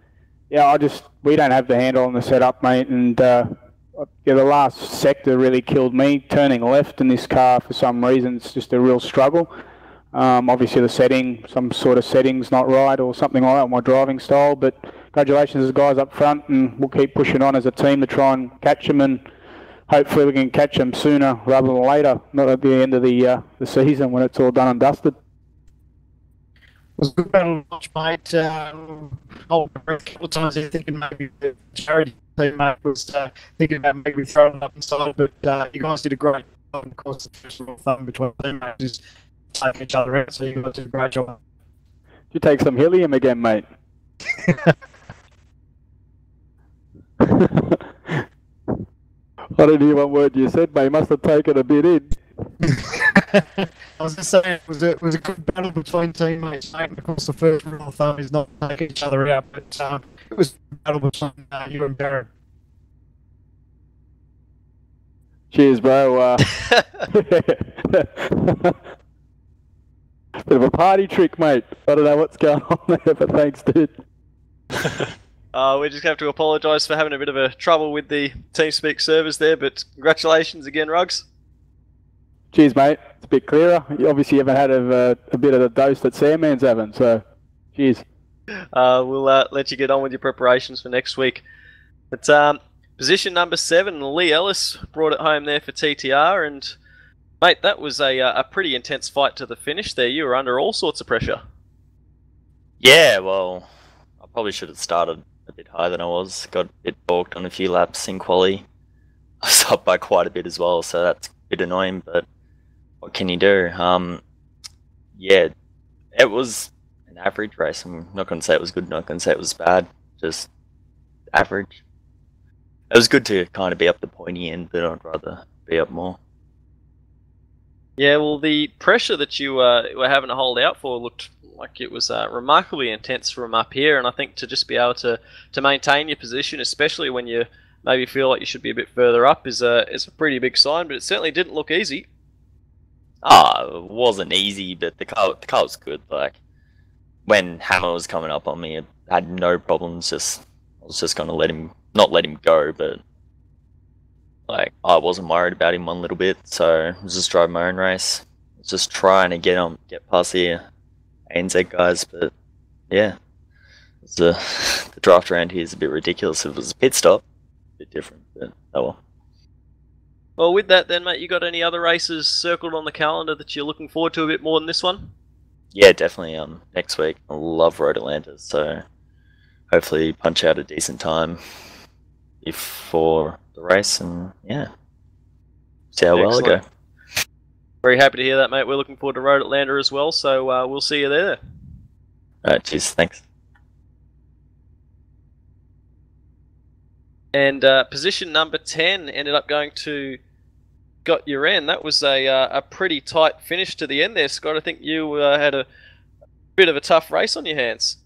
yeah, we don't have the handle on the setup, mate. And yeah, the last sector really killed me. Turning left in this car for some reason, it's just a real struggle. Obviously some sort of setting's not right or something like that, my driving style. But congratulations to the guys up front, and we'll keep pushing on as a team to try and catch them, and hopefully we can catch them sooner rather than later, not at the end of the season when it's all done and dusted. It was a good battle to watch, mate. A couple of times there thinking maybe the charity teammate was thinking about maybe throwing it up inside, but you guys did a great job. Of course, the first rule of thumb between teammates is taking each other out, so you guys did a great job. You take some helium again, mate. I didn't hear one word you said, mate. You must have taken a bit in. I was just saying it was a good battle between teammates, mate. And of course, the first rule of thumb is not taking each other out, but it was a battle between you and Barron. Cheers, bro. Bit of a party trick, mate. I don't know what's going on there, but thanks, dude. We just have to apologise for having a bit of a trouble with the TeamSpeak servers there, but congratulations again, Ruggs. Cheers, mate. It's a bit clearer. You obviously haven't had a bit of the dose that Sandman's having, so cheers. We'll let you get on with your preparations for next week. But position number 7, Lee Ellis brought it home there for TTR, and mate, that was a pretty intense fight to the finish there. You were under all sorts of pressure. Yeah, well, I probably should have started a bit higher than I was. Got a bit balked on a few laps in quali. I was up by quite a bit as well, so that's a bit annoying, but what can you do? Yeah, it was an average race. I'm not going to say it was good, not going to say it was bad, just average. It was good to kind of be up the pointy end, but I'd rather be up more. Yeah, well, the pressure that you were having to hold out for looked like it was remarkably intense from up here, and I think to just be able to maintain your position, especially when you maybe feel like you should be a bit further up, is a pretty big sign, but it certainly didn't look easy. It wasn't easy, but the car was good. Like, when Hammer was coming up on me, I had no problems. I was just going to not let him go, but like, I wasn't worried about him one little bit, so I was just driving my own race. I was just trying to get past the ANZ guys, but yeah, the draft around here is a bit ridiculous. If it was a pit stop, a bit different, but oh well. Well, with that then, mate, you got any other races circled on the calendar that you're looking forward to a bit more than this one? Yeah, definitely. Next week, I love Road Atlanta, so hopefully punch out a decent time before the race, and yeah, see how well I go. Very happy to hear that, mate. We're looking forward to Road Atlanta as well, so we'll see you there. Alright, cheers, thanks. And position number 10 ended up going to Scott Uren. That was a pretty tight finish to the end there, Scott. I think you had a bit of a tough race on your hands.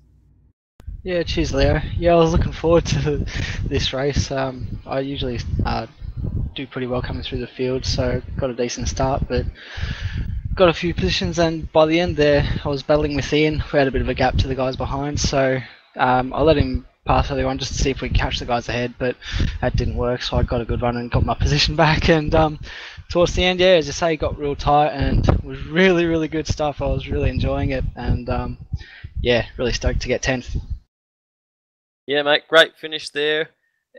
Yeah, cheers, Leo. Yeah, I was looking forward to this race. I usually do pretty well coming through the field, so got a decent start, but got a few positions, and by the end there, I was battling with Ian. We had a bit of a gap to the guys behind, so I let him pass early on just to see if we could catch the guys ahead, but that didn't work, so I got a good run and got my position back, and towards the end, yeah, as I say, got real tight, and it was really, really good stuff. I was really enjoying it, and yeah, really stoked to get 10th. Yeah, mate, great finish there,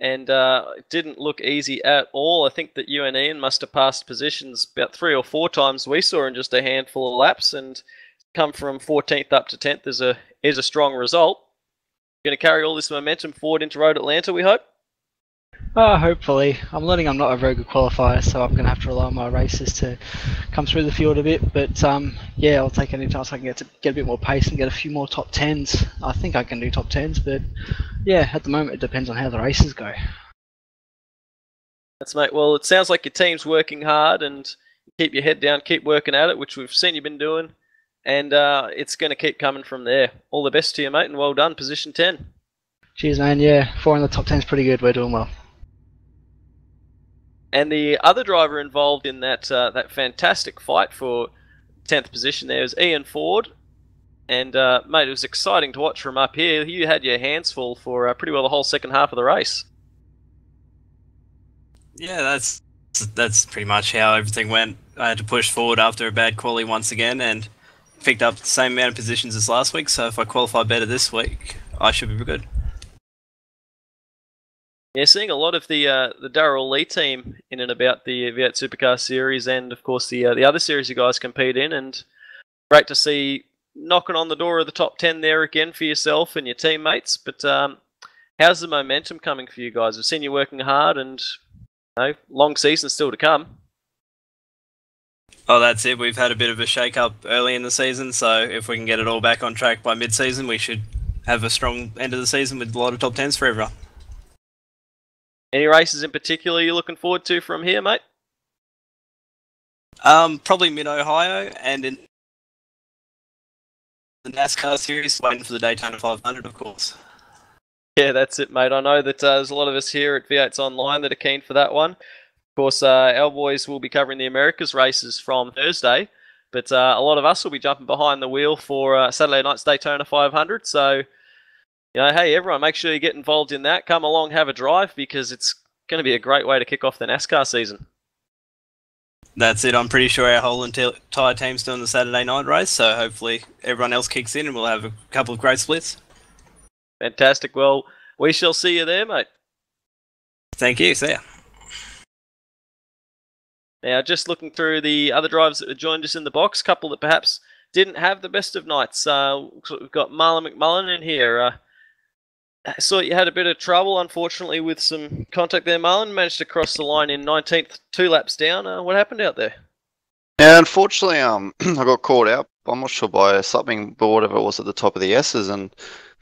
and it didn't look easy at all. I think that you and Ian must have passed positions about 3 or 4 times we saw in just a handful of laps, and come from 14th up to 10th is a strong result. Going to carry all this momentum forward into Road Atlanta, we hope? Hopefully. I'm learning I'm not a very good qualifier, so I'm going to have to rely on my races to come through the field a bit. But yeah, I'll take any chance I can get a bit more pace and get a few more top 10s. I think I can do top 10s, but yeah, at the moment it depends on how the races go. That's mate. Well, it sounds like your team's working hard, and keep your head down, keep working at it, which we've seen you've been doing. And it's going to keep coming from there. All the best to you, mate, and well done, position 10. Cheers, man. Yeah, 4 in the top 10 is pretty good. We're doing well. And the other driver involved in that that fantastic fight for 10th position there was Ian Ford. And, mate, it was exciting to watch from up here. You had your hands full for pretty well the whole second half of the race. Yeah, that's pretty much how everything went. I had to push forward after a bad quali once again, and picked up the same amount of positions as last week, so if I qualify better this week, I should be good. Yeah, seeing a lot of the Darrell Lee team in and about the V8 Supercar series, and of course the other series you guys compete in, and great to see knocking on the door of the top 10 there again for yourself and your teammates. But how's the momentum coming for you guys? I've seen you working hard, and long season still to come. Oh, that's it. We've had a bit of a shake-up early in the season, so if we can get it all back on track by mid-season, we should have a strong end of the season with a lot of top 10s for everyone. Any races in particular you're looking forward to from here, mate? Probably Mid-Ohio, and in the NASCAR series, waiting for the Daytona 500, of course. Yeah, that's it, mate. I know that there's a lot of us here at V8's Online that are keen for that one. Of course, our boys will be covering the Americas races from Thursday, but a lot of us will be jumping behind the wheel for Saturday night's Daytona 500. So, hey, everyone, make sure you get involved in that. Come along, have a drive, because it's going to be a great way to kick off the NASCAR season. That's it. I'm pretty sure our whole entire team's doing the Saturday night race, so hopefully everyone else kicks in and we'll have a couple of great splits. Fantastic. Well, we shall see you there, mate. Thank you. See ya. Now, just looking through the other drivers that have joined us in the box, a couple that perhaps didn't have the best of nights. We've got Marlon McMullen in here. I saw you had a bit of trouble, unfortunately, with some contact there, Marlon. Managed to cross the line in 19th, 2 laps down. What happened out there? Yeah, unfortunately, I got caught out. I'm not sure by something, but whatever it was at the top of the S's, and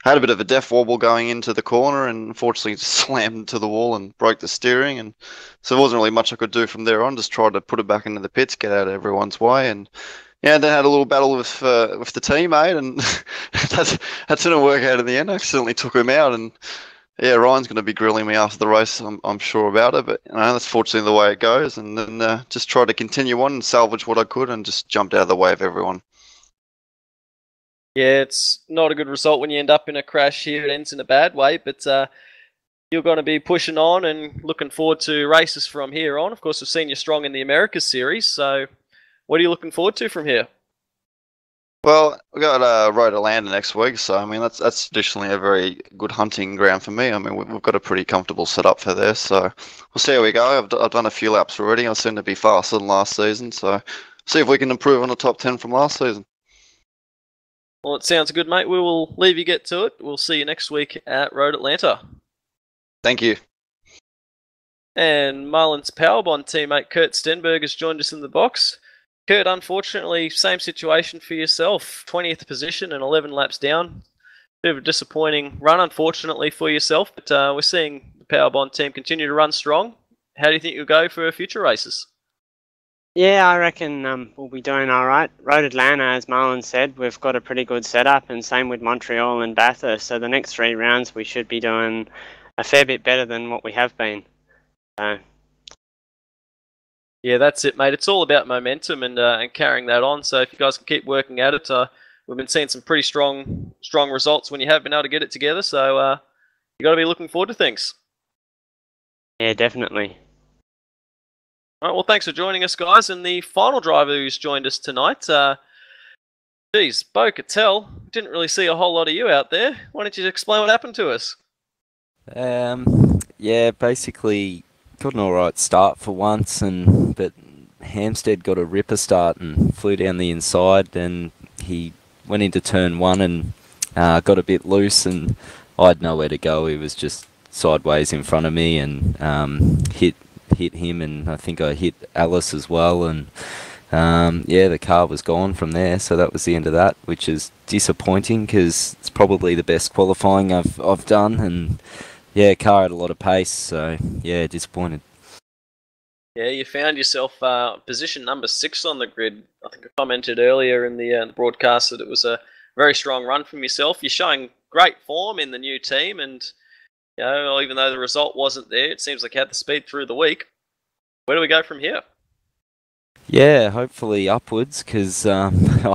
had a bit of a death wobble going into the corner, and unfortunately slammed into the wall and broke the steering. And so there wasn't really much I could do from there on. Just tried to put it back into the pits, get out of everyone's way, and yeah, then had a little battle with the teammate, and that didn't work out in the end. I accidentally took him out, and yeah, Ryan's going to be grilling me after the race. I'm sure about it, but that's fortunately the way it goes. And then just tried to continue on and salvage what I could, and just jumped out of the way of everyone. Yeah, it's not a good result when you end up in a crash here. It ends in a bad way, but you're going to be pushing on and looking forward to races from here on. Of course, we've seen you strong in the Americas series, so what are you looking forward to from here? Well, we got Road Atlanta next week, so I mean that's traditionally a very good hunting ground for me. I mean we've got a pretty comfortable setup for there, so we'll see how we go. I've done a few laps already. I seem to be faster than last season, so see if we can improve on the top 10 from last season. Well, it sounds good, mate. We will leave you get to it. We'll see you next week at Road Atlanta. Thank you. And Marlon's Powerbond teammate Kurt Stenberg has joined us in the box. Kurt, unfortunately, same situation for yourself. 20th position and 11 laps down. Bit of a disappointing run, unfortunately, for yourself. But we're seeing Power Bond team continue to run strong. How do you think you'll go for future races? Yeah, I reckon we'll be doing all right. Road Atlanta, as Marlon said, we've got a pretty good setup, and same with Montreal and Bathurst. So the next 3 rounds, we should be doing a fair bit better than what we have been. Yeah, that's it, mate. It's all about momentum and carrying that on. So if you guys can keep working at it, we've been seeing some pretty strong results when you have been able to get it together. So you got to be looking forward to things. Yeah, definitely. All right, well, thanks for joining us, guys. And the final driver who's joined us tonight, geez, Bo Cattell, didn't really see a whole lot of you out there. Why don't you explain what happened to us? Yeah, basically got an alright start for once, but Hampstead got a ripper start and flew down the inside, and he went into turn 1 and got a bit loose, and I had nowhere to go. He was just sideways in front of me and hit him, and I think I hit Alice as well, and yeah, the car was gone from there. So that was the end of that, which is disappointing because it's probably the best qualifying I've done, and yeah, car had a lot of pace, so yeah, disappointed. Yeah, you found yourself position number 6 on the grid. I think I commented earlier in the broadcast that it was a very strong run from yourself. You're showing great form in the new team, and you know, even though the result wasn't there, it seems like you had the speed through the week. Where do we go from here? Yeah, hopefully upwards, because I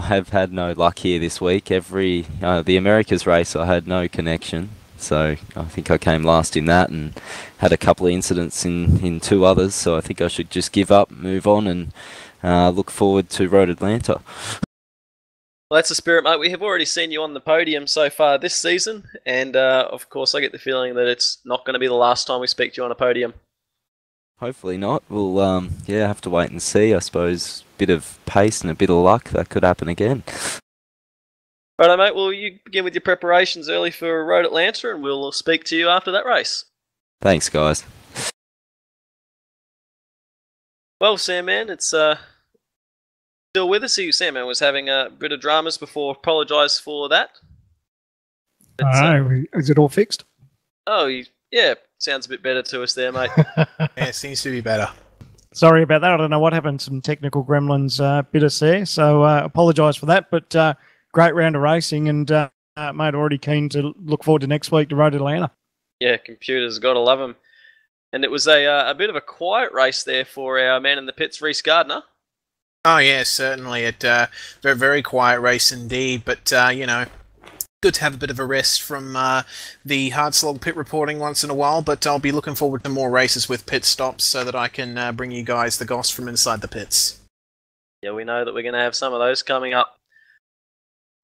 have had no luck here this week. The Americas race, I had no connection. So I think I came last in that and had a couple of incidents in 2 others. So I think I should just give up, move on, and look forward to Road Atlanta. Well, that's the spirit, mate. We have already seen you on the podium so far this season. And of course, I get the feeling that it's not going to be the last time we speak to you on a podium. Hopefully not. We'll yeah, have to wait and see. I suppose a bit of pace and a bit of luck, that could happen again. Righto, mate. Well, you begin with your preparations early for Road Atlanta, and we'll speak to you after that race. Thanks, guys. Well, Sandman, it's still with us. Sandman was having a bit of dramas before. Apologise for that. Is it all fixed? Oh, yeah. Sounds a bit better to us there, mate. Yeah, it seems to be better. Sorry about that. I don't know what happened. Some technical gremlins bit us there. So apologise for that. But great round of racing, and mate, already keen to look forward to next week to Road Atlanta. Yeah, computers, gotta love them. And it was a bit of a quiet race there for our man in the pits, Reece Gardner. Oh yeah, certainly. Very, very quiet race indeed. But you know, good to have a bit of a rest from the hard slog pit reporting once in a while. But I'll be looking forward to more races with pit stops so that I can bring you guys the goss from inside the pits. Yeah, we know that we're going to have some of those coming up.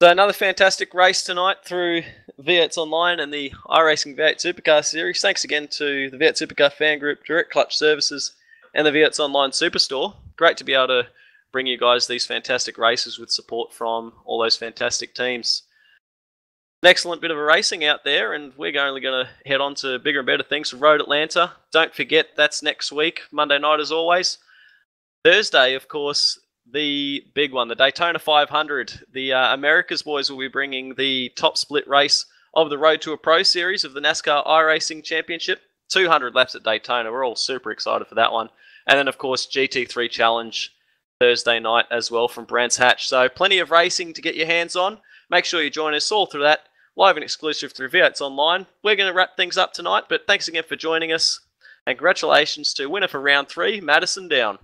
So another fantastic race tonight through V8's Online and the iRacing V8 Supercar Series. Thanks again to the V8 Supercar Fan Group, Direct Clutch Services, and the V8's Online Superstore. Great to be able to bring you guys these fantastic races with support from all those fantastic teams. An excellent bit of a racing out there, and we're only going to head on to bigger and better things for Road Atlanta. Don't forget, that's next week, Monday night as always. Thursday, of course, the big one, the Daytona 500. The Americas boys will be bringing the top split race of the Road to a Pro Series of the NASCAR iRacing Championship. 200 laps at Daytona. We're all super excited for that one. And then, of course, GT3 Challenge Thursday night as well from Brands Hatch. So plenty of racing to get your hands on. Make sure you join us all through that, live and exclusive through V8's Online. We're going to wrap things up tonight, but thanks again for joining us. And congratulations to winner for round 3, Madison Down.